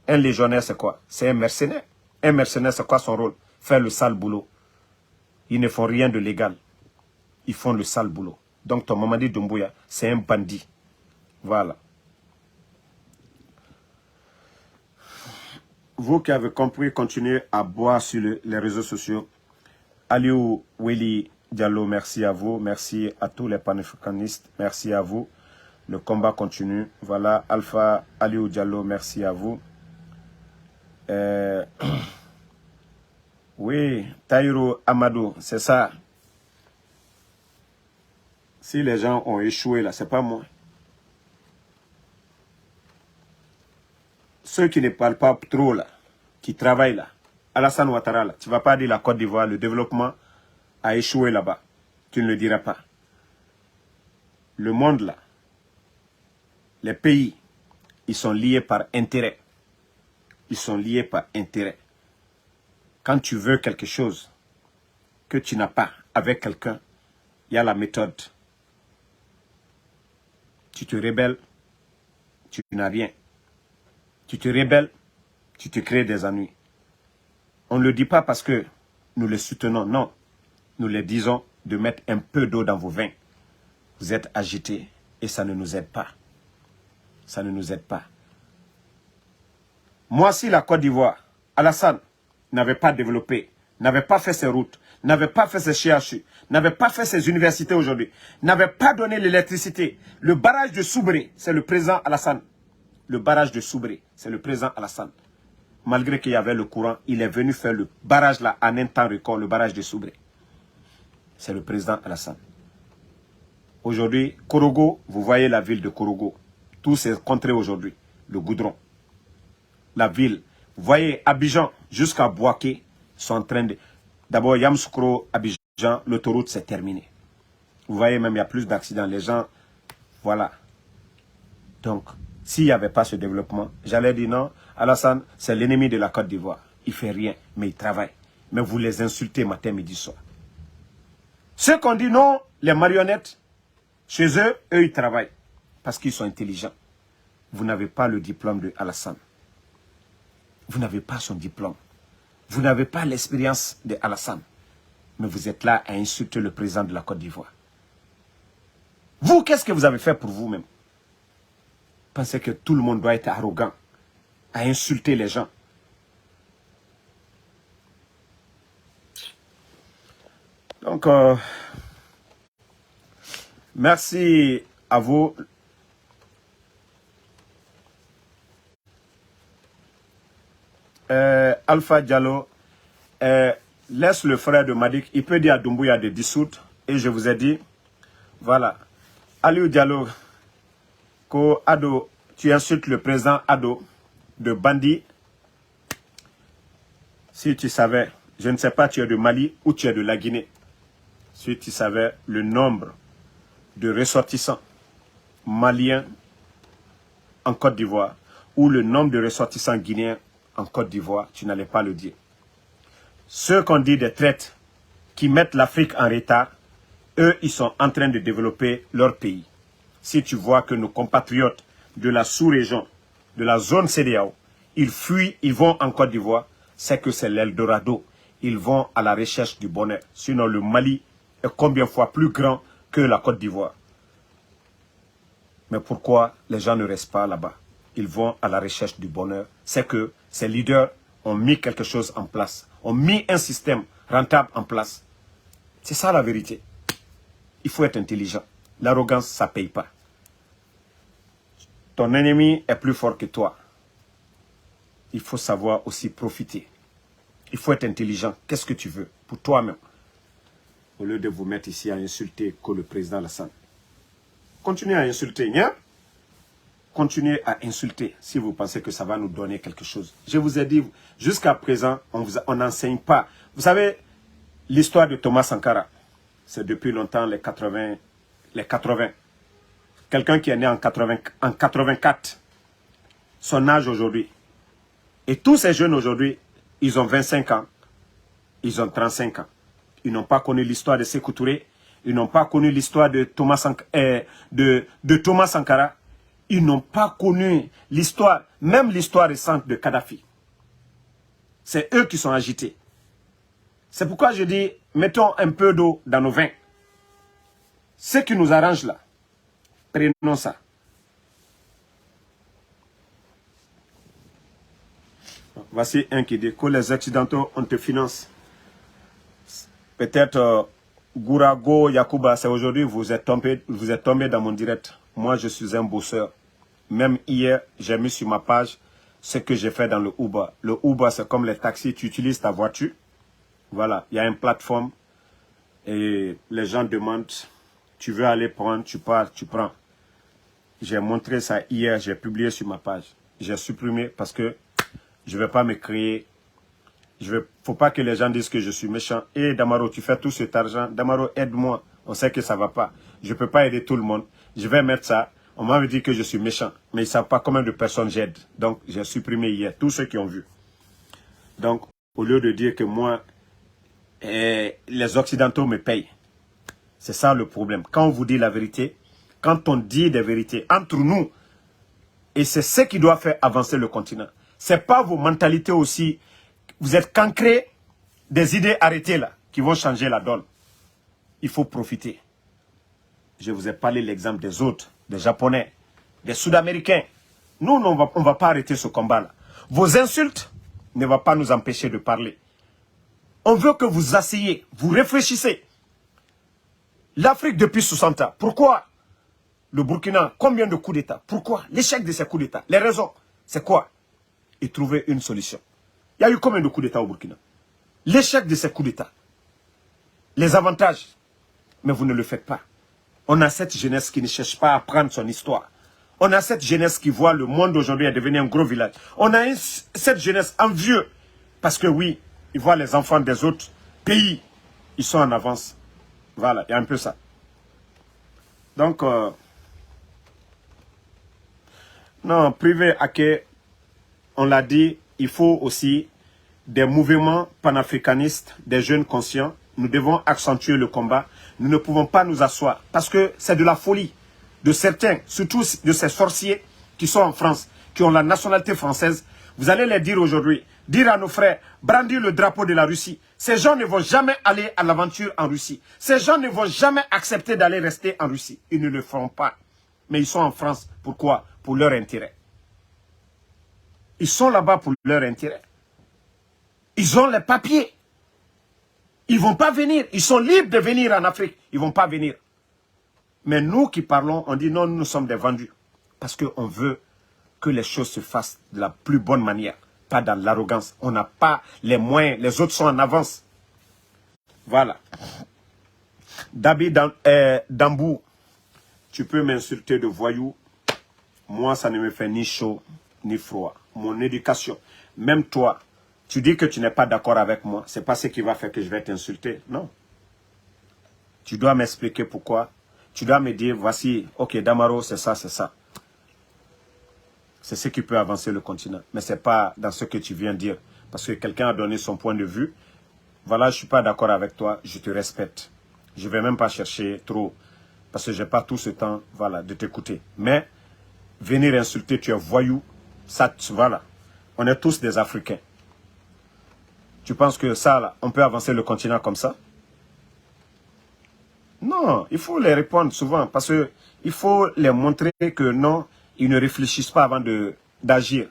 Un légionnaire, c'est quoi? C'est un mercenaire. Un mercenaire, c'est quoi son rôle? Faire le sale boulot. Ils ne font rien de légal. Ils font le sale boulot. Donc, ton Mamadi Doumbouya, c'est un bandit. Voilà. Vous qui avez compris, continuez à boire sur les réseaux sociaux. Aliou Willy Diallo, merci à vous. Merci à tous les panafricanistes. Merci à vous. Le combat continue. Voilà. Alpha Aliou Diallo, merci à vous. Oui, Taïro Amadou, c'est ça. Si les gens ont échoué là, c'est pas moi. Ceux qui ne parlent pas trop là, qui travaillent là, Alassane Ouattara là, tu ne vas pas dire la Côte d'Ivoire, le développement a échoué là-bas. Tu ne le diras pas. Le monde là, les pays, ils sont liés par intérêt. Ils sont liés par intérêt. Quand tu veux quelque chose que tu n'as pas avec quelqu'un, il y a la méthode. Tu te rebelles, tu n'as rien. Tu te rebelles, tu te crées des ennuis. On ne le dit pas parce que nous le soutenons, non. Nous le disons de mettre un peu d'eau dans vos vins. Vous êtes agités et ça ne nous aide pas. Ça ne nous aide pas. Moi, si la Côte d'Ivoire, Alassane, n'avait pas développé, n'avait pas fait ses routes, n'avait pas fait ses CHU, n'avait pas fait ses universités aujourd'hui, n'avait pas donné l'électricité, le barrage de Soubré, c'est le président Alassane. Le barrage de Soubré, c'est le président Alassane. Malgré qu'il y avait le courant, il est venu faire le barrage là en un temps record, le barrage de Soubré. C'est le président Alassane. Aujourd'hui, Korogo, vous voyez la ville de Korogo. Tout s'est contré aujourd'hui. Le goudron. La ville. Vous voyez Abidjan jusqu'à Bouaké sont en train de... D'abord, Yamoussoukro, Abidjan, l'autoroute c'est terminé. Vous voyez même, il y a plus d'accidents. Les gens... Voilà. Donc, s'il n'y avait pas ce développement, j'allais dire non, Alassane, c'est l'ennemi de la Côte d'Ivoire. Il ne fait rien, mais il travaille. Mais vous les insultez matin, midi, soir. Ceux qu'on dit non, les marionnettes, chez eux, eux, ils travaillent. Parce qu'ils sont intelligents. Vous n'avez pas le diplôme de Alassane. Vous n'avez pas son diplôme. Vous n'avez pas l'expérience de Alassane. Mais vous êtes là à insulter le président de la Côte d'Ivoire. Vous, qu'est-ce que vous avez fait pour vous-même? Pensez que tout le monde doit être arrogant, à insulter les gens. Donc, merci à vous. Alpha Diallo, laisse le frère de Madik, il peut dire à Doumbouya de dissoudre, et je vous ai dit, voilà. Aliou Diallo, Ado, tu insultes le président Ado de bandit. Si tu savais, je ne sais pas, tu es de Mali ou tu es de la Guinée. Si tu savais le nombre de ressortissants maliens en Côte d'Ivoire ou le nombre de ressortissants guinéens en Côte d'Ivoire, tu n'allais pas le dire. Ceux qu'on dit des traites qui mettent l'Afrique en retard, eux, ils sont en train de développer leur pays. Si tu vois que nos compatriotes de la sous-région, de la zone CEDEAO, ils fuient, ils vont en Côte d'Ivoire, c'est que c'est l'Eldorado. Ils vont à la recherche du bonheur. Sinon, le Mali est combien de fois plus grand que la Côte d'Ivoire. Mais pourquoi les gens ne restent pas là-bas? Ils vont à la recherche du bonheur. C'est que ces leaders ont mis quelque chose en place, ont mis un système rentable en place. C'est ça la vérité. Il faut être intelligent. L'arrogance, ça ne paye pas. Ton ennemi est plus fort que toi. Il faut savoir aussi profiter. Il faut être intelligent. Qu'est-ce que tu veux pour toi-même? Au lieu de vous mettre ici à insulter que le président Alassane. Continuez à insulter. Hein? Continuez à insulter si vous pensez que ça va nous donner quelque chose. Je vous ai dit, jusqu'à présent, on n'enseigne pas. Vous savez, l'histoire de Thomas Sankara, c'est depuis longtemps les 80. Quelqu'un qui est né en 84, son âge aujourd'hui. Et tous ces jeunes aujourd'hui, ils ont 25 ans, ils ont 35 ans. Ils n'ont pas connu l'histoire de Sékou Touré, Ils n'ont pas connu l'histoire de Thomas Sankara. Ils n'ont pas connu l'histoire, même l'histoire récente de Kadhafi. C'est eux qui sont agités. C'est pourquoi je dis, mettons un peu d'eau dans nos vins. Ce qui nous arrange là, prenons ça. Voici un qui dit que les Occidentaux, on te finance. Peut-être Gourago, Yakuba, c'est aujourd'hui vous êtes tombé dans mon direct. Moi, je suis un bosseur. Même hier, j'ai mis sur ma page ce que j'ai fait dans le Uber. Le Uber, c'est comme les taxis, tu utilises ta voiture. Voilà, il y a une plateforme et les gens demandent, tu veux aller prendre, tu pars, tu prends. J'ai montré ça hier, j'ai publié sur ma page. J'ai supprimé parce que je ne vais pas me créer. Il ne faut pas que les gens disent que je suis méchant. Et Damaro, tu fais tout cet argent. Damaro, aide-moi. On sait que ça ne va pas. Je ne peux pas aider tout le monde. Je vais mettre ça. On m'a dit que je suis méchant. Mais ils ne savent pas combien de personnes j'aide. Donc, j'ai supprimé hier tous ceux qui ont vu. Donc, au lieu de dire que moi, les Occidentaux me payent. C'est ça le problème. Quand on vous dit la vérité, quand on dit des vérités entre nous, et c'est ce qui doit faire avancer le continent. Ce n'est pas vos mentalités aussi. Vous êtes cancrés des idées arrêtées là, qui vont changer la donne. Il faut profiter. Je vous ai parlé l'exemple des autres, des Japonais, des Sud-Américains. Nous, on ne va pas arrêter ce combat-là. Vos insultes ne vont pas nous empêcher de parler. On veut que vous asseyez, vous réfléchissez. L'Afrique depuis 60 ans, pourquoi le Burkina, combien de coups d'État? Pourquoi l'échec de ces coups d'État? Les raisons, c'est quoi? Et trouver une solution. Il y a eu combien de coups d'État au Burkina? L'échec de ces coups d'État. Les avantages. Mais vous ne le faites pas. On a cette jeunesse qui ne cherche pas à apprendre son histoire. On a cette jeunesse qui voit le monde aujourd'hui devenir un gros village. On a cette jeunesse envieuse. Parce que oui, ils voient les enfants des autres pays. Ils sont en avance. Voilà, il y a un peu ça. Donc, non, privé, Ake, on l'a dit, il faut aussi des mouvements panafricanistes, des jeunes conscients. Nous devons accentuer le combat. Nous ne pouvons pas nous asseoir. Parce que c'est de la folie de certains, surtout de ces sorciers qui sont en France, qui ont la nationalité française. Vous allez les dire aujourd'hui, dire à nos frères, brandir le drapeau de la Russie. Ces gens ne vont jamais aller à l'aventure en Russie. Ces gens ne vont jamais accepter d'aller rester en Russie. Ils ne le feront pas. Mais ils sont en France. Pourquoi? Pour leur intérêt. Ils sont là-bas pour leur intérêt. Ils ont les papiers. Ils ne vont pas venir. Ils sont libres de venir en Afrique. Ils ne vont pas venir. Mais nous qui parlons, on dit non, nous sommes des vendus. Parce qu'on veut que les choses se fassent de la plus bonne manière. Pas dans l'arrogance. On n'a pas les moyens. Les autres sont en avance. Voilà. Dabi Dambou, tu peux m'insulter de voyou. Moi, ça ne me fait ni chaud ni froid. Mon éducation, même toi, tu dis que tu n'es pas d'accord avec moi. Ce n'est pas ce qui va faire que je vais t'insulter. Non. Tu dois m'expliquer pourquoi. Tu dois me dire, voici, ok, Damaro, c'est ça, c'est ça. C'est ce qui peut avancer le continent. Mais ce n'est pas dans ce que tu viens de dire. Parce que quelqu'un a donné son point de vue. Voilà, je ne suis pas d'accord avec toi, je te respecte. Je ne vais même pas chercher trop. Parce que je n'ai pas tout ce temps, voilà, de t'écouter. Mais, venir insulter, tu es voyou. Ça, voilà. On est tous des Africains. Tu penses que ça, là, on peut avancer le continent comme ça? Non, il faut les répondre souvent. Parce qu'il faut les montrer que non, ils ne réfléchissent pas avant d'agir.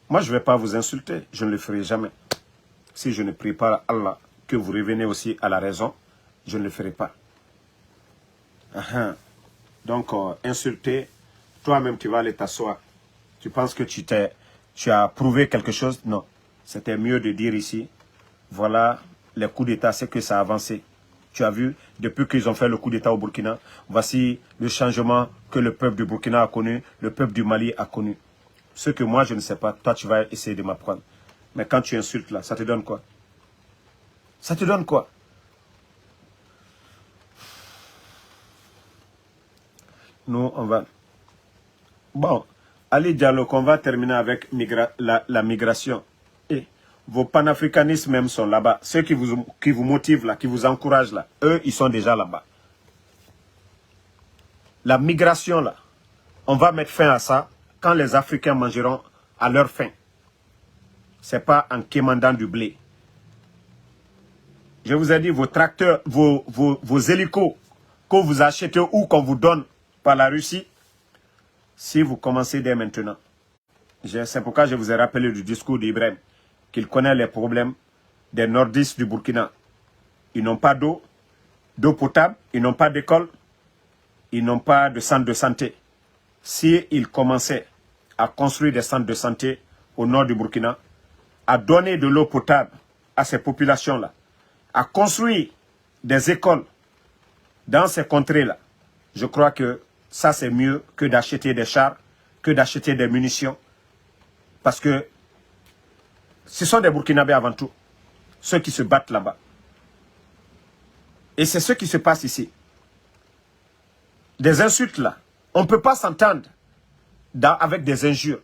Moi, je ne vais pas vous insulter. Je ne le ferai jamais. Si je ne prie pas à Allah que vous revenez aussi à la raison, je ne le ferai pas. Donc, insulter, toi-même, tu vas aller t'asseoir. Tu penses que tu as prouvé quelque chose? Non. C'était mieux de dire ici, voilà, les coups d'État, c'est que ça a avancé. Tu as vu, depuis qu'ils ont fait le coup d'État au Burkina, voici le changement que le peuple du Burkina a connu, le peuple du Mali a connu. Ce que moi, je ne sais pas, toi, tu vas essayer de m'apprendre. Mais quand tu insultes là, ça te donne quoi? Ça te donne quoi? Nous, on va... Bon, Ali Diallo, qu'on va terminer avec la migration. Et Vos panafricanistes même sont là-bas. Ceux qui vous motivent là, qui vous encouragent là, eux, ils sont déjà là-bas. La migration là, on va mettre fin à ça quand les Africains mangeront à leur faim. Ce n'est pas en quémandant du blé. Je vous ai dit, vos tracteurs, vos hélicos que vous achetez ou qu'on vous donne par la Russie, si vous commencez dès maintenant. C'est pourquoi je vous ai rappelé du discours d'Ibrahim, qu'il connaît les problèmes des nordistes du Burkina. Ils n'ont pas d'eau potable, ils n'ont pas d'école, ils n'ont pas de centre de santé. S'ils commençaient à construire des centres de santé au nord du Burkina, à donner de l'eau potable à ces populations-là, à construire des écoles dans ces contrées-là, je crois que ça c'est mieux que d'acheter des chars, que d'acheter des munitions. Parce que ce sont des Burkinabés avant tout, ceux qui se battent là-bas. Et c'est ce qui se passe ici. Des insultes là, on ne peut pas s'entendre avec des injures.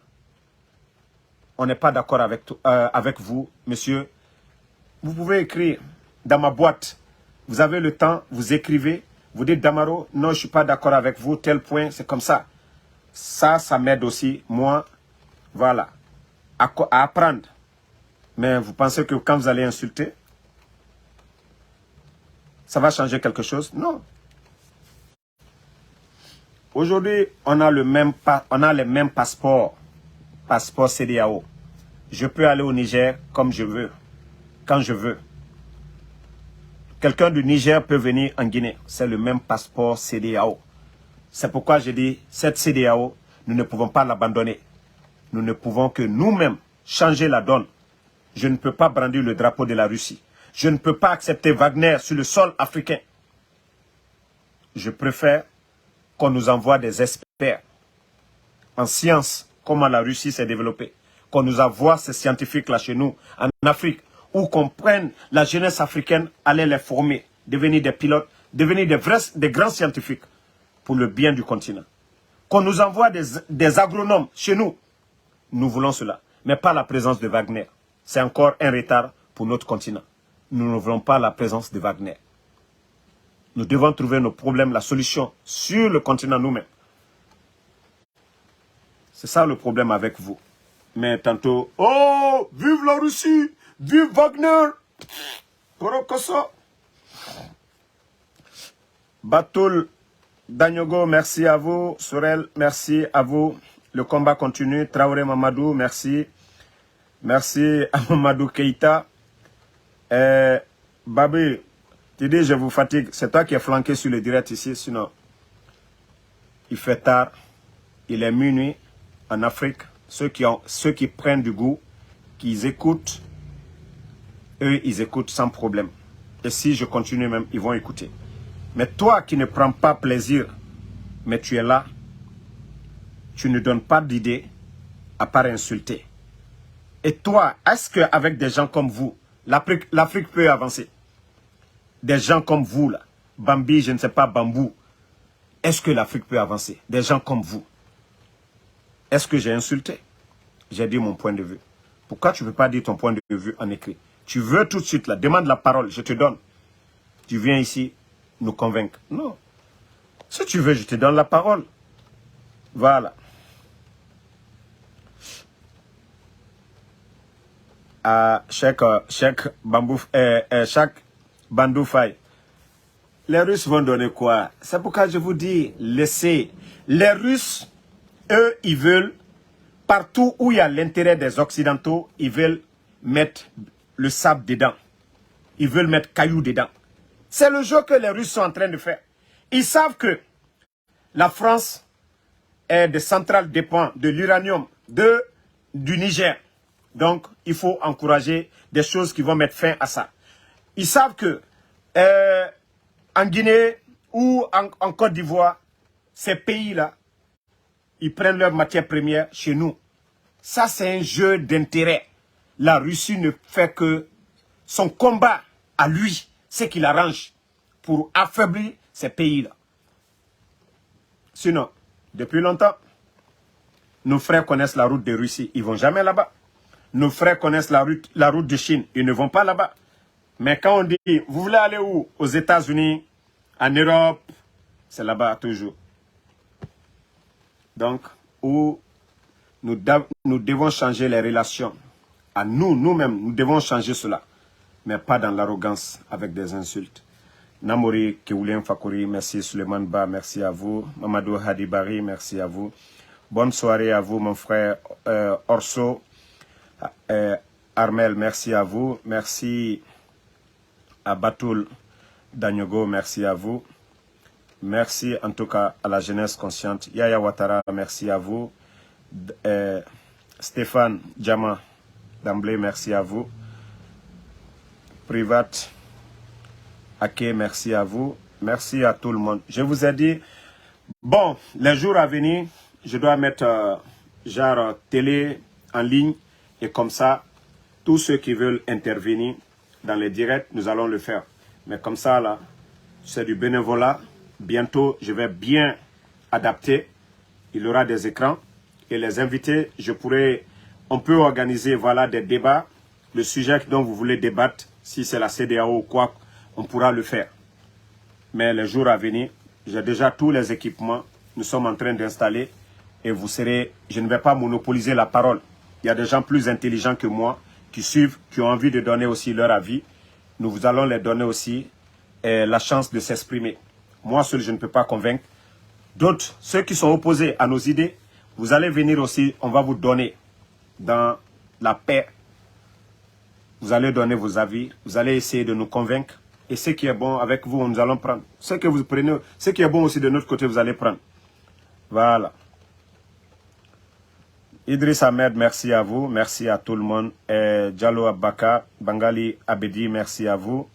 On n'est pas d'accord avec vous, monsieur. Vous pouvez écrire dans ma boîte. Vous avez le temps, vous écrivez. Vous dites, Damaro, non, je ne suis pas d'accord avec vous, tel point, c'est comme ça. Ça m'aide aussi, moi, voilà, à apprendre. Mais vous pensez que quand vous allez insulter, ça va changer quelque chose? Non. Aujourd'hui, on a les mêmes passeports. Passeport CEDEAO. Je peux aller au Niger comme je veux, quand je veux. Quelqu'un du Niger peut venir en Guinée. C'est le même passeport CEDEAO. C'est pourquoi je dis, cette CEDEAO, nous ne pouvons pas l'abandonner. Nous ne pouvons que nous-mêmes changer la donne. Je ne peux pas brandir le drapeau de la Russie. Je ne peux pas accepter Wagner sur le sol africain. Je préfère qu'on nous envoie des experts en sciences, comment la Russie s'est développée. Qu'on nous envoie ces scientifiques-là chez nous, en Afrique, ou qu'on prenne la jeunesse africaine, aller les former, devenir des pilotes, devenir des grands scientifiques pour le bien du continent. Qu'on nous envoie des agronomes chez nous. Nous voulons cela, mais pas la présence de Wagner. C'est encore un retard pour notre continent. Nous ne voulons pas la présence de Wagner. Nous devons trouver nos problèmes, la solution sur le continent nous-mêmes. C'est ça le problème avec vous. Mais tantôt, oh, vive la Russie, vive Wagner. Porokoso. Batoul Danyogo, merci à vous. Sorel, merci à vous. Le combat continue. Traoré Mamadou, merci. Merci à Mamadou Keïta. Babi, tu dis je vous fatigue. C'est toi qui es flanqué sur le direct ici. Sinon, il fait tard. Il est minuit en Afrique. Ceux qui prennent du goût, qui écoutent, eux, ils écoutent sans problème. Et si je continue même, ils vont écouter. Mais toi qui ne prends pas plaisir, mais tu es là, tu ne donnes pas d'idée à part insulter. Et toi, est-ce qu'avec des gens comme vous, l'Afrique peut avancer? Des gens comme vous, là, Bambi, je ne sais pas, Bambou, est-ce que l'Afrique peut avancer? Des gens comme vous. Est-ce que j'ai insulté? J'ai dit mon point de vue. Pourquoi tu ne peux pas dire ton point de vue en écrit? Tu veux tout de suite, là, demande la parole, je te donne. Tu viens ici nous convaincre. Non. Si tu veux, je te donne la parole. Voilà. Chaque Bandou Faye. Les Russes vont donner quoi? C'est pourquoi je vous dis, laissez. Les Russes, eux, ils veulent, partout où il y a l'intérêt des Occidentaux, ils veulent mettre le sable dedans. Ils veulent mettre cailloux dedans. C'est le jeu que les Russes sont en train de faire. Ils savent que la France est des centrales dépend de l'uranium du Niger. Donc, il faut encourager des choses qui vont mettre fin à ça. Ils savent que en Guinée ou en Côte d'Ivoire, ces pays-là, ils prennent leurs matières premières chez nous. Ça, c'est un jeu d'intérêt. La Russie ne fait que son combat à lui, c'est qu'il arrange pour affaiblir ces pays-là. Sinon, depuis longtemps, nos frères connaissent la route de Russie. Ils ne vont jamais là-bas. Nos frères connaissent la route de Chine. Ils ne vont pas là-bas. Mais quand on dit, vous voulez aller où? Aux États-Unis, en Europe, c'est là-bas toujours. Donc, où nous devons changer les relations. À nous-mêmes, nous devons changer cela. Mais pas dans l'arrogance avec des insultes. Namori Keoulien Fakori, merci. Suleiman Ba, merci à vous. Mamadou Hadibari, merci à vous. Bonne soirée à vous, mon frère Orso. Armel, merci à vous. Merci à Batoul Danyogo, merci à vous. Merci en tout cas à la jeunesse consciente. Yaya Ouattara, merci à vous. Stéphane Djama, d'emblée, merci à vous. Privat Ake, merci à vous. Merci à tout le monde. Je vous ai dit, bon, les jours à venir, je dois mettre genre télé en ligne et comme ça, tous ceux qui veulent intervenir dans les directs, nous allons le faire. Mais comme ça, là, c'est du bénévolat. Bientôt, je vais bien adapter. Il y aura des écrans. Et les invités, on peut organiser voilà, des débats. Le sujet dont vous voulez débattre, si c'est la CEDEAO ou quoi, on pourra le faire. Mais les jours à venir, j'ai déjà tous les équipements. Nous sommes en train d'installer. Et vous serez, je ne vais pas monopoliser la parole. Il y a des gens plus intelligents que moi qui suivent, qui ont envie de donner aussi leur avis. Nous allons les donner aussi la chance de s'exprimer. Moi seul, je ne peux pas convaincre. D'autres, ceux qui sont opposés à nos idées, vous allez venir aussi, on va vous donner dans la paix. Vous allez donner vos avis, vous allez essayer de nous convaincre. Et ce qui est bon avec vous, nous allons prendre. Ce que vous prenez, ce qui est bon aussi de notre côté, vous allez prendre. Voilà. Idriss Ahmed, merci à vous. Merci à tout le monde. Diallo Abaka, Bangali Abedi, merci à vous.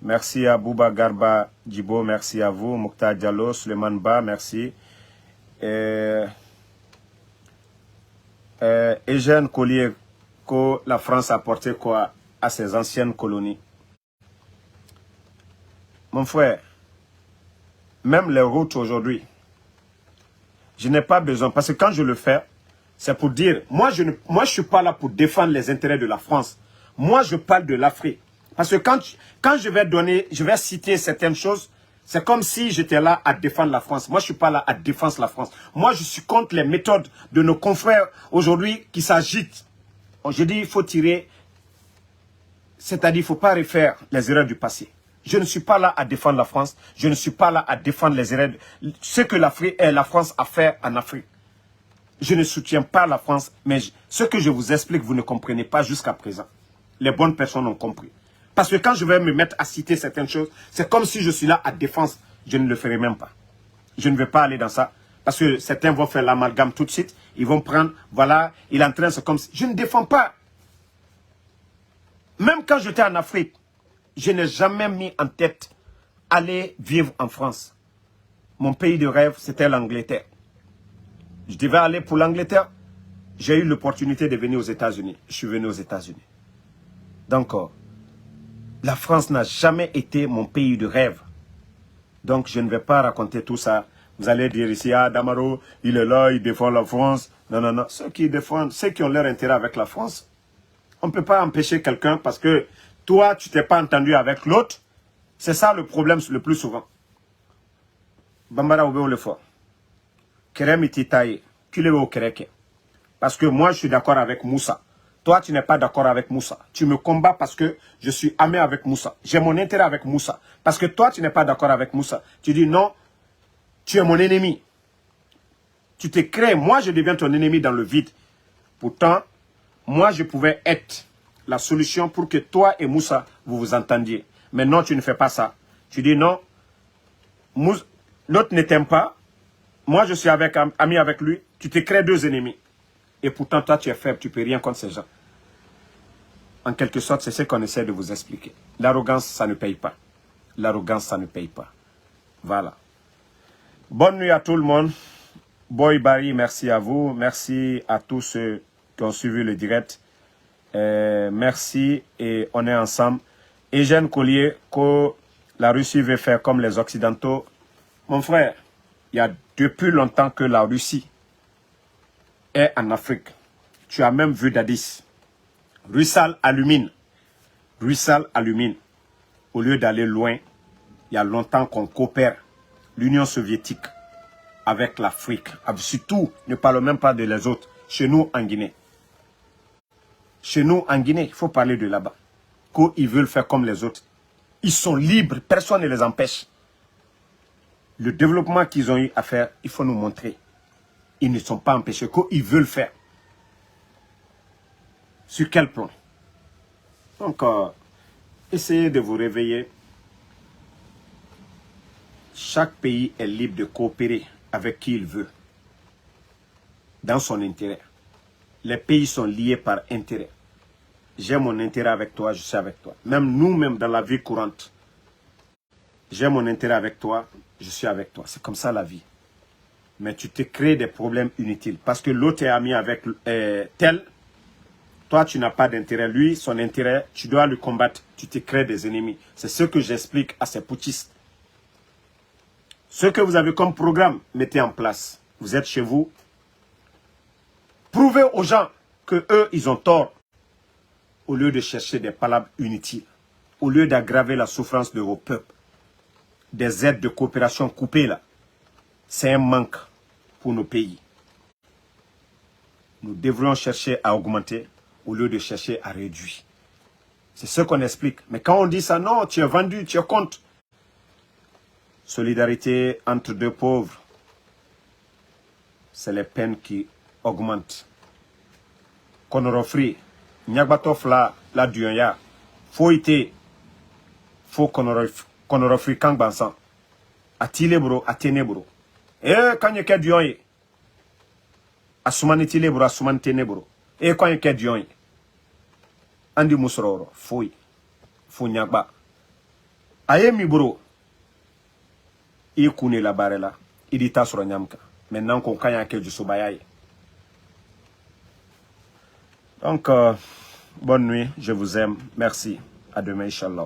Merci à Bouba Garba Djibo, merci à vous. Moukta Diallo, Suleiman Ba, merci. Eugène Collier, que la France a apporté quoi à ses anciennes colonies? Mon frère, même les routes aujourd'hui, je n'ai pas besoin, parce que quand je le fais, c'est pour dire, moi je ne suis pas là pour défendre les intérêts de la France. Moi je parle de l'Afrique. Parce que quand je vais citer certaines choses, c'est comme si j'étais là à défendre la France. Moi je ne suis pas là à défendre la France. Moi je suis contre les méthodes de nos confrères aujourd'hui qui s'agitent. Je dis il faut tirer, c'est-à-dire il ne faut pas refaire les erreurs du passé. Je ne suis pas là à défendre la France. Je ne suis pas là à défendre les erreurs, ce que la France a fait en Afrique. Je ne soutiens pas la France, mais ce que je vous explique, vous ne comprenez pas jusqu'à présent. Les bonnes personnes ont compris. Parce que quand je vais me mettre à citer certaines choses, c'est comme si je suis là à défendre. Je ne le ferai même pas. Je ne vais pas aller dans ça. Parce que certains vont faire l'amalgame tout de suite. Ils vont prendre, voilà, il est en train, c'est comme si... Je ne défends pas. Même quand j'étais en Afrique, je n'ai jamais mis en tête aller vivre en France. Mon pays de rêve, c'était l'Angleterre. Je devais aller pour l'Angleterre. J'ai eu l'opportunité de venir aux États-Unis. Je suis venu aux États-Unis. Donc, la France n'a jamais été mon pays de rêve. Donc, je ne vais pas raconter tout ça. Vous allez dire ici, ah, Damaro, il est là, il défend la France. Non, non, non. Ceux qui défendent, ceux qui ont leur intérêt avec la France, on ne peut pas empêcher quelqu'un parce que toi, tu t'es pas entendu avec l'autre. C'est ça le problème le plus souvent. Bambara Oubeo le fort. Parce que moi, je suis d'accord avec Moussa. Toi, tu n'es pas d'accord avec Moussa. Tu me combats parce que je suis ami avec Moussa. J'ai mon intérêt avec Moussa. Parce que toi, tu n'es pas d'accord avec Moussa. Tu dis non, tu es mon ennemi. Tu te crées, moi, je deviens ton ennemi dans le vide. Pourtant, moi, je pouvais être la solution pour que toi et Moussa, vous vous entendiez. Mais non, tu ne fais pas ça. Tu dis non, l'autre ne t'aime pas. Moi, je suis ami avec lui. Tu te crées deux ennemis. Et pourtant, toi, tu es faible. Tu ne peux rien contre ces gens. En quelque sorte, c'est ce qu'on essaie de vous expliquer. L'arrogance, ça ne paye pas. L'arrogance, ça ne paye pas. Voilà. Bonne nuit à tout le monde. Boy Barry, merci à vous. Merci à tous ceux qui ont suivi le direct. Merci et on est ensemble. Eugène Collier, que la Russie veut faire comme les Occidentaux. Mon frère, il y a depuis longtemps que la Russie est en Afrique. Tu as même vu Dadis. Rusal Alumine. Rusal Alumine. Au lieu d'aller loin, il y a longtemps qu'on coopère, l'Union soviétique, avec l'Afrique. Surtout, ne parlons même pas de les autres. Chez nous, en Guinée. Chez nous, en Guinée, il faut parler de là-bas. Qu'ils veulent faire comme les autres. Ils sont libres, personne ne les empêche. Le développement qu'ils ont eu à faire, il faut nous montrer. Ils ne sont pas empêchés, qu'ils veulent faire. Sur quel plan? Donc, essayez de vous réveiller. Chaque pays est libre de coopérer avec qui il veut, dans son intérêt. Les pays sont liés par intérêt. J'ai mon intérêt avec toi, je suis avec toi. Même nous-mêmes dans la vie courante, j'ai mon intérêt avec toi, je suis avec toi. C'est comme ça la vie. Mais tu te crées des problèmes inutiles. Parce que l'autre est ami avec tel, toi tu n'as pas d'intérêt. Lui, son intérêt, tu dois le combattre. Tu te crées des ennemis. C'est ce que j'explique à ces putschistes. Ce que vous avez comme programme, mettez en place. Vous êtes chez vous. Prouvez aux gens que eux, ils ont tort. Au lieu de chercher des palabres inutiles. Au lieu d'aggraver la souffrance de vos peuples. Des aides de coopération coupées là. C'est un manque pour nos pays. Nous devrions chercher à augmenter au lieu de chercher à réduire. C'est ce qu'on explique. Mais quand on dit ça, non, tu es vendu, tu es contre. Solidarité entre deux pauvres, c'est les peines qui augmentent. Konorofri, Nyagbatov la dunya, faut ite, faut konorofri kang bansan. Atile bro, atene bro. Quand il y a du yon, asumani tile bro, asumani tene bro. Quand il y a du yon, andi musroro, faut nyagba. Aye mi bro. Il connaît la barre il dit sur Nyamka. Maintenant qu'on a que du sobayaye. Donc, bonne nuit, je vous aime. Merci. À demain, Inch'Allah.